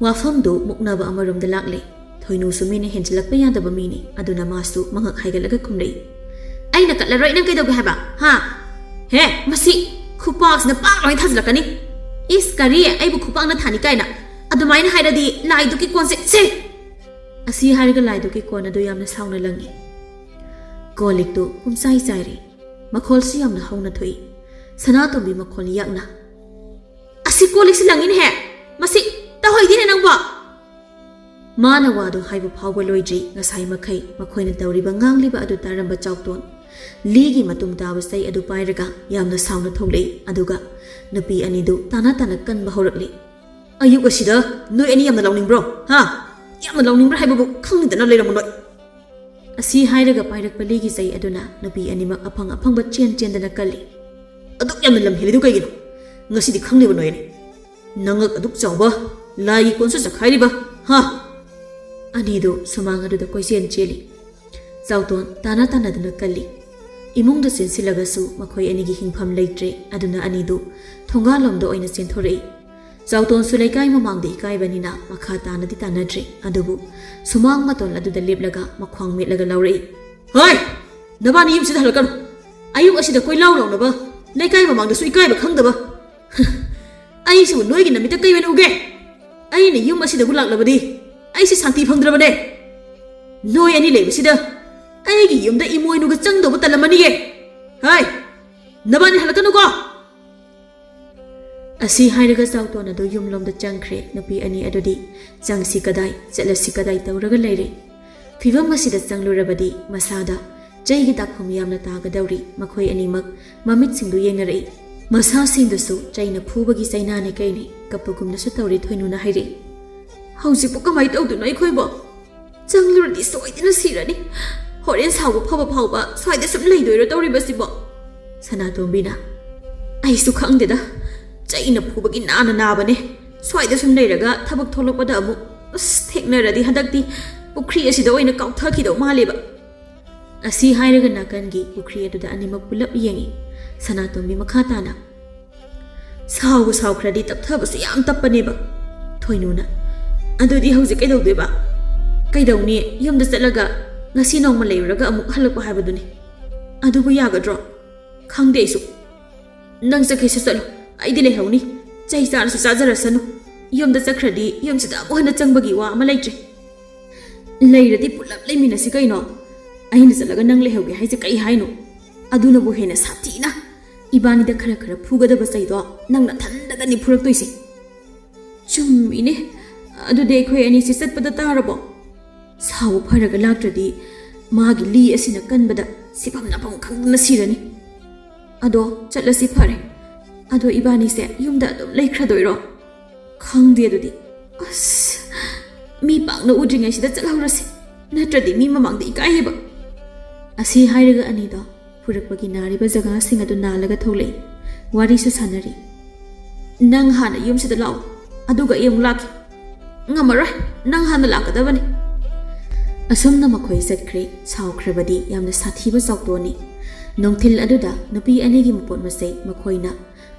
ꯋꯥꯐꯝꯗꯨ ꯃꯨꯛꯅꯕ ꯑꯃꯔꯣꯝꯗ ꯂꯥꯛꯂꯦ ꯊꯣꯏꯅꯨꯁꯨ ꯃꯤꯅ ꯍꯦꯟꯖꯤꯜꯂꯛꯄ ꯌꯥꯗꯕ ꯃꯤꯅꯤ ꯑꯗꯨꯅ ꯃꯥꯁꯨ ꯃꯉꯛ ꯍꯥꯏꯒꯠꯂꯒ ꯈꯨꯝꯂꯛꯏ ꯑꯩꯅ ꯀꯠꯂꯔꯣꯏ ꯅꯪ ꯀꯩꯗꯧꯒꯦ ꯍꯥꯏꯕ ꯍꯥ ꯍꯦ ꯃꯁꯤ ꯈꯨꯄꯥꯛꯁꯤꯅ ꯄꯥꯛ ꯂꯣꯏ ꯊꯥꯖꯤꯜꯂꯛꯀꯅꯤ ꯏꯁ ꯀꯔꯤ ꯑꯩꯕꯨ ꯈꯨꯄꯥꯛꯅ ꯊꯥꯅꯤ ꯀꯥꯏꯅ ꯑꯗꯨꯃꯥꯏꯅ ꯍꯥꯏꯔꯗꯤ ꯂꯥꯏꯗꯨꯒꯤ ꯀꯣꯟꯁꯦ ꯁꯦ ꯑꯁꯤ ꯍꯥꯏꯔꯒ ꯂꯥꯏꯗꯨꯒꯤ ꯀꯣꯟ ꯑꯗꯨ ꯌꯥꯝꯅ ꯁꯥꯎꯅ ꯂꯪꯉꯤ ꯀꯣꯜꯂꯤꯛꯇꯨ ꯄꯨꯝꯆꯥꯏ ꯆꯥꯏꯔꯤ ꯃꯈꯣꯜꯁꯨ ꯌꯥꯝꯅ ꯍꯧꯅ ꯊꯣꯛꯏ ꯁꯅꯥꯇꯣꯝꯕꯤ ꯃꯈꯣꯜ ꯌꯥꯛꯅ ꯑꯁꯤ ꯀꯣꯜꯂꯤꯛꯁꯤ ꯂꯪꯉꯤꯅꯦꯍꯦ ꯃꯁꯤ ꯇꯧꯍꯩꯗꯦꯅꯦ ꯅꯪꯕꯣ ꯃꯥꯅ ꯋꯥꯗꯨ ꯍꯥꯏꯕ ꯐꯥꯎꯕ ꯂꯣꯏꯗ꯭ꯔꯤ ꯉꯁꯥꯏ ꯃꯈꯩ ꯃꯈꯣꯏꯅ ꯇꯧꯔꯤꯕ ꯉꯥꯡꯂꯤꯕ ꯑꯗꯨ ꯇꯥꯔꯝꯕ ꯆꯥꯎꯇꯣꯟ ꯂꯤꯒꯤ ꯃꯇꯨꯡ ꯇꯥꯕ ꯆꯩ ꯑꯗꯨ ꯄꯥꯏꯔꯒ ꯌꯥꯝꯅ ꯁꯥꯎꯅ ꯊꯣꯛꯂꯛꯏ ꯑꯗꯨꯒ ꯅꯨꯄꯤ ꯑꯅꯤꯗꯨ ꯇꯥꯅ ꯇꯥꯅ ꯀꯟꯕ ꯍꯧꯔꯛꯂꯤ ꯑꯌꯨꯛ ꯑꯁꯤꯗ ꯅꯣꯏ ꯑꯅꯤ ꯌꯥꯝꯅ ꯂꯥꯎꯅꯤꯡꯕ꯭ꯔꯣ ꯍꯥ ꯌꯥꯝꯅ ꯂꯥꯎꯅꯤꯡꯕ꯭ꯔꯥ ꯍꯥꯏꯕꯕꯨ ꯈꯪꯗꯅ ꯂꯩꯔꯝꯃꯣ ꯅꯣꯏ ꯑꯁꯤ ꯍꯥꯏꯔꯒ ꯄꯥꯏꯔꯛꯄ ꯂꯤꯒꯤ ꯆꯩ ꯑꯗꯨꯅ ꯅꯨꯄꯤ ꯑꯅꯤꯃꯛ ꯑꯐꯪ ꯑꯐꯪꯕ ꯆꯦꯟꯗꯅ ꯀꯜꯂꯤ ꯑꯗꯨꯛ ꯌꯥꯝꯅ ꯂꯝ ꯍꯦꯜꯂꯤꯗꯨ ꯀꯩꯒꯤꯅꯣ ꯉꯁꯤꯗꯤ ꯈꯪꯂꯤꯕ ꯅꯣꯏꯅꯤ ꯅꯉꯛ ꯑꯗꯨꯛ ꯆꯥꯎꯕ ꯂꯥꯏꯒꯤ ꯀꯣꯟꯁꯨ ꯆꯈꯥꯏꯔꯤꯕ ꯍꯥ ꯑꯅꯤꯗꯨ ꯁꯨꯃꯥꯡ ꯑꯗꯨꯗ ꯀꯣꯏꯆꯦꯟ ꯆꯦꯜꯂꯤ ꯆꯥꯎꯇꯣꯟ ꯇꯥꯅ ꯇꯥꯅꯗꯨꯅ ꯀꯜꯂꯤ ꯏꯃꯨꯡꯗ ꯆꯦꯟꯁꯤꯜꯂꯒꯁꯨ ꯃꯈꯣꯏ ꯑꯅꯤꯒꯤ ꯍꯤꯡꯐꯝ ꯂꯩꯇ꯭ꯔꯦ ꯑꯗꯨꯅ ꯑꯅꯤꯗꯨ ꯊꯣꯡꯒꯥꯜꯂꯣꯝꯗ ꯑꯣꯏꯅ ꯆꯦꯟꯊꯣꯔꯛꯏ ꯆꯥꯎꯇꯣꯟꯁꯨ ꯂꯩꯀꯥꯏ ꯃꯃꯥꯡꯗ ꯏꯀꯥꯏꯕꯅꯤꯅ ꯃꯈꯥ ꯇꯥꯅꯗꯤ ꯇꯥꯅꯗ꯭ꯔꯦ ꯑꯗꯨꯕꯨ ꯁꯨꯃꯥꯡ ꯃꯇꯣꯟ ꯑꯗꯨꯗ ꯂꯦꯞꯂꯒ ꯃꯈ꯭ꯋꯥꯡ ꯃꯦꯠꯂꯒ ꯂꯥꯎꯔꯛꯏ ꯍꯣꯏ ꯅꯕꯥꯅꯤ ꯌꯨꯝꯁꯤꯗ ꯍꯜꯂꯛꯀꯅꯨ ꯑꯌꯨꯛ ꯑꯁꯤꯗ ꯀꯣꯏꯂꯥꯎ ꯂꯥꯎꯅꯕ ꯂꯩꯀꯥꯏ ꯃꯃꯥꯡꯗꯁꯨ ꯏꯀꯥꯏꯕ ꯈꯪꯗꯕ ꯑꯩꯁꯤꯕꯨ ꯅꯣꯏꯒꯤ ꯅꯃꯤꯠꯇ ꯀꯩ ꯑꯣꯏꯅ ꯎꯒꯦ ꯑꯩꯅ ꯌꯨꯝ ꯑꯁꯤꯗꯕꯨ ꯂꯥꯛꯂꯕꯗꯤ ꯑꯩꯁꯤ ꯁꯥꯟꯇꯤ ꯐꯪꯗ꯭ꯔꯕꯅꯦ ꯅꯣꯏ ꯑꯅꯤ ꯂꯩꯕꯁꯤꯗ ꯑꯩꯒꯤ ꯌꯨꯝꯗ ꯏꯃꯣꯏꯅꯨꯒ ꯆꯪꯗꯧꯕ ꯇꯜꯂꯝꯃꯅꯤꯌꯦ ꯍꯥꯏ ꯅꯕꯥꯅꯤ ꯍꯜꯂꯛꯀꯅꯨꯀꯣ ꯑꯁꯤ ꯍꯥꯏꯔꯒ ꯆꯥꯎꯇꯣꯟ ꯑꯗꯨ ꯌꯨꯝꯂꯣꯝꯗ ꯆꯪꯈ꯭ꯔꯦ ꯅꯨꯄꯤ ꯑꯅꯤ ꯑꯗꯨꯗꯤ ꯆꯪꯁꯤ ꯀꯗꯥꯏ ꯆꯠꯂꯁꯤ ꯀꯗꯥꯏ ꯇꯧꯔꯒ ꯂꯩꯔꯦ ꯐꯤꯚꯝ ꯑꯁꯤꯗ ꯆꯪꯂꯨꯔꯕꯗꯤ ꯃꯁꯥꯗ ꯆꯩꯒꯤ ꯗꯥꯛꯐꯝ ꯌꯥꯝꯅ ꯇꯥꯒꯗꯧꯔꯤ ꯃꯈꯣꯏ ꯑꯅꯤꯃꯛ ꯃꯃꯤꯠꯁꯤꯡꯗꯨ ꯌꯦꯡꯅꯔꯛꯏ ꯃꯁꯥꯁꯤꯡꯗꯨꯁꯨ ꯆꯩꯅ ꯐꯨꯕꯒꯤ ꯆꯩꯅꯥꯅꯤ ꯀꯩꯅꯤ ꯀꯞꯄꯒꯨꯝꯅꯁꯨ ꯇꯧꯔꯤ ꯊꯣꯏꯅꯨꯅ ꯍꯥꯏꯔꯛꯏ ꯍꯧꯖꯤꯛꯄꯨ ꯀꯃꯥꯏ ꯇꯧꯗꯣꯏꯅꯣ ꯑꯩꯈꯣꯏꯕꯣ ꯆꯪꯂꯨꯔꯗꯤ ꯁꯣꯏꯗꯅ ꯁꯤꯔꯅꯤ ꯍꯣꯔꯦꯟ ꯁꯥꯎꯕ ꯐꯕ ꯐꯥꯎꯕ ꯁ꯭ꯋꯥꯏꯗ ꯁꯨꯝ ꯂꯩꯗꯣꯏꯔꯣ ꯇꯧꯔꯤꯕꯁꯤꯕꯣ ꯁꯅꯥꯇꯣꯝꯕꯤꯅ ꯑꯩꯁꯨ ꯈꯪꯗꯦꯗ ꯆꯩꯅ ꯐꯨꯕꯒꯤ ꯅꯥꯅ ꯅꯥꯕꯅꯦ ꯁ꯭ꯋꯥꯏꯗ ꯁꯨꯝ ꯂꯩꯔꯒ ꯊꯕꯛ ꯊꯣꯛꯂꯛꯄꯗ ꯑꯃꯨꯛ ꯊꯦꯛꯅꯔꯗꯤ ꯍꯟꯗꯛꯇꯤ ꯄꯨꯈ꯭ꯔꯤ ꯑꯁꯤꯗ ꯑꯣꯏꯅ ꯀꯥꯎꯊꯈꯤꯗꯧ ꯃꯥꯜꯂꯦꯕ ꯑꯁꯤ ꯍꯥꯏꯔꯒ ꯅꯥꯀꯟꯒꯤ ꯄꯨꯈ꯭ꯔꯤ ꯑꯗꯨꯗ ꯑꯅꯤꯃꯛ ꯄꯨꯂꯞ ꯌꯦꯡꯉꯤ ꯁꯅꯥꯇꯣꯝꯕꯤ ꯃꯈꯥ ꯇꯥꯅ ꯁꯥꯎꯕ ꯁꯥꯎꯈ꯭ꯔꯗꯤ ꯇꯞꯊꯕꯁꯨ ꯌꯥꯝ ꯇꯞꯄꯅꯦꯕ ꯊꯣꯏꯅꯨꯅ ꯑꯗꯨꯗꯤ ꯍꯧꯖꯤꯛ ꯀꯩꯗꯧꯗꯣꯏꯕ ꯀꯩꯗꯧꯅꯤ ꯌꯨꯝꯗ ꯆꯠꯂꯒ ꯉꯁꯤ ꯅꯣꯡꯃ ꯂꯩꯔꯨꯔꯒ ꯑꯃꯨꯛ ꯍꯜꯂꯛꯄ ꯍꯥꯏꯕꯗꯨꯅꯤ ꯑꯗꯨꯕꯨ ꯌꯥꯒꯗ꯭ꯔꯣ ꯈꯪꯗꯦ ꯑꯩꯁꯨ ꯅꯪ ꯆꯠꯈꯤꯁꯨ ꯆꯠꯂꯨ ꯑꯩꯗꯤ ꯂꯩꯍꯧꯅꯤ ꯆꯩ ꯆꯥꯔꯁꯨ ꯆꯥꯖꯔꯁꯅꯨ ꯌꯨꯝꯗ ꯆꯠꯈ꯭ꯔꯗꯤ ꯌꯨꯝꯁꯤꯗ ꯑꯃꯨꯛ ꯍꯟꯅ ꯆꯪꯕꯒꯤ ꯋꯥ ꯑꯃ ꯂꯩꯇ꯭ꯔꯦ ꯂꯩꯔꯗꯤ ꯄꯨꯂꯞ ꯂꯩꯃꯤꯟꯅꯁꯤ ꯀꯩꯅꯣ ꯑꯩꯅ ꯆꯠꯂꯒ ꯅꯪ ꯂꯩꯍꯧꯒꯦ ꯍꯥꯏꯁꯦ ꯀꯩ ꯍꯥꯏꯅꯣ ꯑꯗꯨꯅꯕꯨ ꯍꯦꯟꯅ ꯁꯥꯊꯤꯅ ꯏꯕꯥꯅꯤꯗ ꯈꯔ ꯈꯔ ꯐꯨꯒꯗꯕ ꯆꯩꯗꯣ ꯅꯪꯅ ꯊꯟꯗꯒꯅꯤ ꯐꯨꯔꯛꯇꯣꯏꯁꯦ ꯆꯨꯝꯃꯤꯅꯦ ꯑꯗꯨꯗꯤ ꯑꯩꯈꯣꯏ ꯑꯅꯤꯁꯤ ꯆꯠꯄꯗ ꯇꯥꯔꯕꯣ ꯁꯥꯎꯕ ꯐꯔꯒ ꯂꯥꯛꯇ꯭ꯔꯗꯤ ꯃꯥꯒꯤ ꯂꯤ ꯑꯁꯤꯅ ꯀꯟꯕꯗ ꯁꯤꯐꯝ ꯅꯥꯐꯝ ꯈꯪꯗꯅ ꯁꯤꯔꯅꯤ ꯑꯗꯣ ꯆꯠꯂꯁꯤ ꯐꯔꯦ ꯑꯗꯣ ꯏꯕꯥꯅꯤꯁꯦ ꯌꯨꯝꯗ ꯑꯗꯨꯝ ꯂꯩꯈ꯭ꯔꯗꯣꯏꯔꯣ ꯈꯪꯗꯦ ꯑꯗꯨꯗꯤ ꯑꯁ ꯃꯤ ꯄꯥꯛꯅ ꯎꯗ꯭ꯔꯤꯉꯩꯁꯤꯗ ꯆꯠꯍꯧꯔꯁꯤ ꯅꯠꯇ꯭ꯔꯗꯤ ꯃꯤ ꯃꯃꯥꯡꯗ ꯏꯀꯥꯏꯌꯦꯕ ꯑꯁꯤ ꯍꯥꯏꯔꯒ ꯑꯅꯤꯗꯣ ꯐꯨꯔꯛꯄꯒꯤ ꯅꯥꯔꯤꯕ ꯖꯒꯥꯁꯤꯡ ꯑꯗꯨ ꯅꯥꯜꯂꯒ ꯊꯣꯛꯂꯛꯏ ꯋꯥꯔꯤꯁꯨ ꯁꯥꯟꯅꯔꯤ ꯅꯪ ꯍꯥꯟꯅ ꯌꯨꯝꯁꯤꯗ ꯂꯥꯛꯑꯣ ꯑꯗꯨꯒ ꯑꯩ ꯑꯃꯨꯛ ꯂꯥꯛꯈꯤ ꯉꯝꯃꯔꯣꯏ ꯅꯪ ꯍꯥꯟꯅ ꯂꯥꯛꯀꯗꯕꯅꯤ ꯑꯁꯨꯝꯅ ꯃꯈꯣꯏ ꯆꯠꯈ꯭ꯔꯦ ꯁꯥꯎꯈ꯭ꯔꯕꯗꯤ ꯌꯥꯝꯅ ꯁꯥꯊꯤꯕ ꯆꯥꯎꯇꯣꯟꯅꯤ ꯅꯨꯡꯊꯤꯜ ꯑꯗꯨꯗ ꯅꯨꯄꯤ ꯑꯅꯤꯒꯤ ꯃꯄꯣꯠ ꯃꯆꯩ ꯃꯈꯣꯏꯅ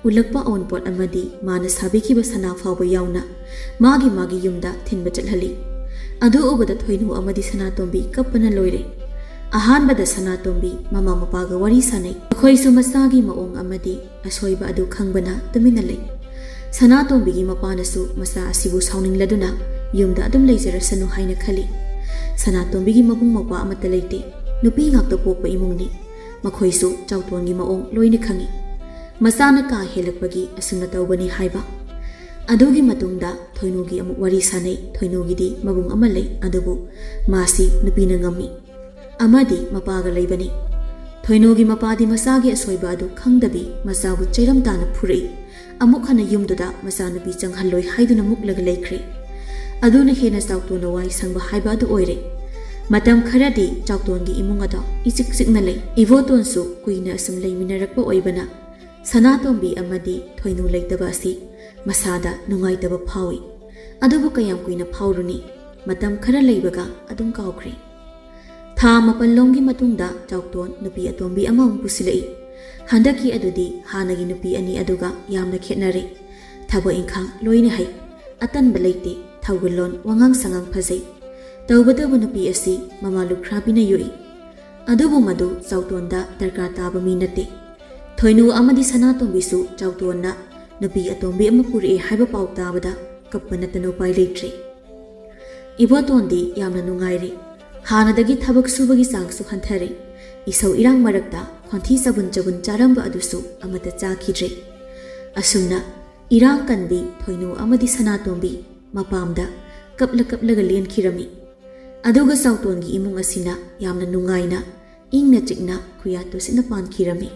ꯎꯠꯂꯛꯄ ꯑꯋꯨꯟꯄꯣꯠ ꯑꯃꯗꯤ ꯃꯥꯅ ꯁꯥꯕꯤꯈꯤꯕ ꯁꯅꯥ ꯐꯥꯎꯕ ꯌꯥꯎꯅ ꯃꯥꯒꯤ ꯌꯨꯝꯗ ꯊꯤꯟꯕ ꯆꯠꯍꯜꯂꯤ ꯑꯗꯨ ꯎꯕꯗ ꯊꯣꯏꯅꯨ ꯑꯃꯗꯤ ꯁꯅꯥꯇꯣꯝꯕꯤ ꯀꯞꯄꯅ ꯂꯣꯏꯔꯦ ꯑꯍꯥꯟꯕꯗ ꯁꯅꯥꯇꯣꯝꯕꯤ ꯃꯃꯥ ꯃꯄꯥꯒ ꯋꯥꯔꯤ ꯁꯥꯟꯅꯩ ꯃꯈꯣꯏꯁꯨ ꯃꯆꯥꯒꯤ ꯃꯑꯣꯡ ꯑꯃꯗꯤ ꯑꯁꯣꯏꯕ ꯑꯗꯨ ꯈꯪꯕꯅ ꯇꯨꯃꯤꯟꯅ ꯂꯩ ꯁꯅꯥꯇꯣꯝꯕꯤꯒꯤ ꯃꯄꯥꯅꯁꯨ ꯃꯆꯥ ꯑꯁꯤꯕꯨ ꯁꯥꯎꯅꯤꯡꯂꯗꯨꯅ ꯌꯨꯝꯗ ꯑꯗꯨꯝ ꯂꯩꯖꯔꯁꯅꯨ ꯍꯥꯏꯅ ꯈꯜꯂꯤ ꯁꯅꯥꯇꯣꯝꯕꯤꯒꯤ ꯃꯕꯨꯡ ꯃꯧꯄꯥ ꯑꯃꯠꯇ ꯂꯩꯇꯦ ꯅꯨꯄꯤ ꯉꯥꯛꯇ ꯄꯣꯛꯄ ꯏꯃꯨꯡꯅꯤ ꯃꯈꯣꯏꯁꯨ ꯆꯥꯎꯇꯣꯟꯒꯤ ꯃꯑꯣꯡ ꯂꯣꯏꯅ ꯈꯪꯉꯤ ꯃꯆꯥꯅ ꯀꯥ ꯍꯦꯜꯂꯛꯄꯒꯤ ꯑꯁꯨꯝꯅ ꯇꯧꯕꯅꯤ ꯍꯥꯏꯕ ꯑꯗꯨꯒꯤ ꯃꯇꯨꯡꯗ ꯊꯣꯏꯅꯨꯒꯤ ꯑꯃꯨꯛ ꯋꯥꯔꯤ ꯁꯥꯟꯅꯩ ꯊꯣꯏꯅꯨꯒꯤꯗꯤ ꯃꯕꯨꯡ ꯑꯃ ꯂꯩ ꯑꯗꯨꯕు ꯃꯥꯁꯤ ꯅꯨꯄꯤꯅ ꯉꯝꯃꯤ ꯑꯃꯗꯤ ꯃꯄꯥꯒ ꯂꯩꯕꯅꯤ ꯊꯣꯏꯅꯨꯒꯤ ꯃꯄꯥꯗꯤ ꯃꯆꯥꯒꯤ ꯑꯁꯣꯏꯕ ꯑꯗꯨ ꯈꯪꯗꯕꯤ ꯃꯆꯥꯕꯨ ꯆꯩꯔꯝ ꯇꯥꯅ ꯐꯨꯔꯛꯏ ꯑꯃꯨꯛ ꯍꯟꯅ ꯌꯨꯝꯗꯨꯗ ꯃꯆꯥꯅꯨꯄꯤ ꯆꯪꯍꯜꯂꯣꯏ ꯍꯥꯏꯗꯨꯅ ꯃꯨꯛꯂꯒ ꯂꯩꯈ꯭ꯔꯦ ꯑꯗꯨꯅ ꯍꯦꯟꯅ ꯆꯥꯎꯇꯣꯟꯅ ꯋꯥꯏ ꯁꯪꯕ ꯍꯥꯏꯕ ꯑꯗꯨ ꯑꯣꯏꯔꯦ ꯃꯇꯝ ꯈꯔꯗꯤ ꯆꯥꯎꯇꯣꯟꯒꯤ ꯏꯃꯨꯡ ꯑꯗꯣ ꯏꯆꯤꯛ ꯆꯤꯛꯅ ꯂꯩ꯫ ꯏꯕꯣꯇꯣꯟꯁꯨ ꯀꯨꯏꯅ ꯑꯁꯨꯝ ꯂꯩꯃꯤꯟꯅꯔꯛꯄ ꯑꯣꯏꯕꯅ ꯁꯅꯥꯇꯣꯝꯕꯤ ꯑꯃꯗꯤ ꯊꯣꯏꯅꯨ ꯂꯩꯇꯕ ꯑꯁꯤ ꯃꯁꯥꯗ ꯅꯨꯡꯉꯥꯏꯇꯕ ꯐꯥꯎꯏ꯫ ꯑꯗꯨꯕꯨ ꯀꯌꯥꯝ ꯀꯨꯏꯅ ꯐꯥꯎꯔꯨꯅꯤ, ꯃꯇꯝ ꯈꯔ ꯂꯩꯕꯒ ꯑꯗꯨꯝ ꯀꯥꯎꯈ꯭ꯔꯦ꯫ ꯊꯥ 9 ꯃꯇꯨꯡꯗ ꯆꯥꯎꯇꯣꯟ ꯅꯨꯄꯤ ꯑꯇꯣꯝꯕꯤ ꯑꯃꯃꯨꯛ ꯄꯨꯁꯤꯜꯂꯛꯏ꯫ ꯍꯟꯗꯛꯀꯤ ꯑꯗꯨꯗꯤ ꯍꯥꯟꯅꯒꯤ ꯅꯨꯄꯤ ꯑꯅꯤ ꯑꯗꯨꯒ ꯌꯥꯝꯅ ꯈꯦꯠꯅꯔꯦ꯫ ꯊꯕꯛ ꯏꯪꯈꯥꯡ ꯂꯣꯏꯅ ꯍꯩ, ꯑꯇꯟꯕ ꯂꯩꯇꯦ, ꯊꯧꯒꯜꯂꯣꯟ ꯋꯥꯉꯥꯡ ꯁꯉꯥꯡ ꯐꯖꯩ꯫ ꯇꯧꯕꯇꯕꯨ ꯅꯨꯄꯤ ꯑꯁꯤ ꯃꯃꯥ ꯂꯨꯈ꯭ꯔꯥꯕꯤꯅ ꯌꯣꯛꯏ꯫ ꯑꯗꯨꯕꯨ ꯃꯗꯨ ꯆꯥꯎꯇꯣꯟꯗ ꯗꯔꯀꯥꯔ ꯇꯥꯕ ꯃꯤ ꯅꯠꯇꯦ꯫ ꯊꯣꯏꯅꯨ ꯑꯃꯗꯤ ꯁꯅꯥꯇꯣꯝꯕꯤꯁꯨ ꯆꯥꯎꯇꯣꯟꯅ ꯅꯨꯄꯤ ꯑꯇꯣꯝꯕꯤ ꯑꯃ ꯄꯨꯔꯛꯑꯦ ꯍꯥꯏꯕ ꯄꯥꯎ ꯇꯥꯕꯗ ꯀꯞꯄ ꯅꯠꯇꯅ ꯎꯄꯥꯏ ꯂꯩꯇ꯭ꯔꯦ꯫ ꯏꯕꯣꯇꯣꯟꯗꯤ ꯌꯥꯝꯅ ꯅꯨꯡꯉꯥꯏꯔꯦ꯫ ꯍꯥꯟꯅꯗꯒꯤ ꯊꯕꯛ ꯁꯨꯕꯒꯤ ꯆꯥꯡꯁꯨ ꯍꯟꯊꯔꯦ꯫ ꯏꯁꯧ ꯏꯔꯥꯡ ꯃꯔꯛꯇ ꯈꯣꯟꯊꯤ ꯆꯕꯨꯟ ꯆꯥꯔꯝꯕ ꯑꯗꯨꯁꯨ ꯑꯃꯠꯇ ꯆꯥꯈꯤꯗ꯭ꯔꯦ꯫ ꯑꯁꯨꯝꯅ ꯏꯔꯥꯡ ꯀꯟꯕꯤ ꯊꯣꯏꯅꯨ ꯑꯃꯗꯤ ꯁꯅꯥꯇꯣꯝꯕꯤ ꯃꯄꯥꯝꯗ ꯀꯞꯂꯒ ꯂꯦꯟꯈꯤꯔꯝꯃꯤ꯫ ꯑꯗꯨꯒ ꯆꯥꯎꯇꯣꯟꯒꯤ ꯏꯃꯨꯡ ꯑꯁꯤꯅ ꯌꯥꯝꯅ ꯅꯨꯡꯉꯥꯏꯅ ꯏꯪꯅ ꯆꯤꯛꯅ ꯈꯨꯌꯥ ꯇꯨꯁꯤꯠꯅ ꯄꯥꯟꯈꯤꯔꯝꯃꯤ꯫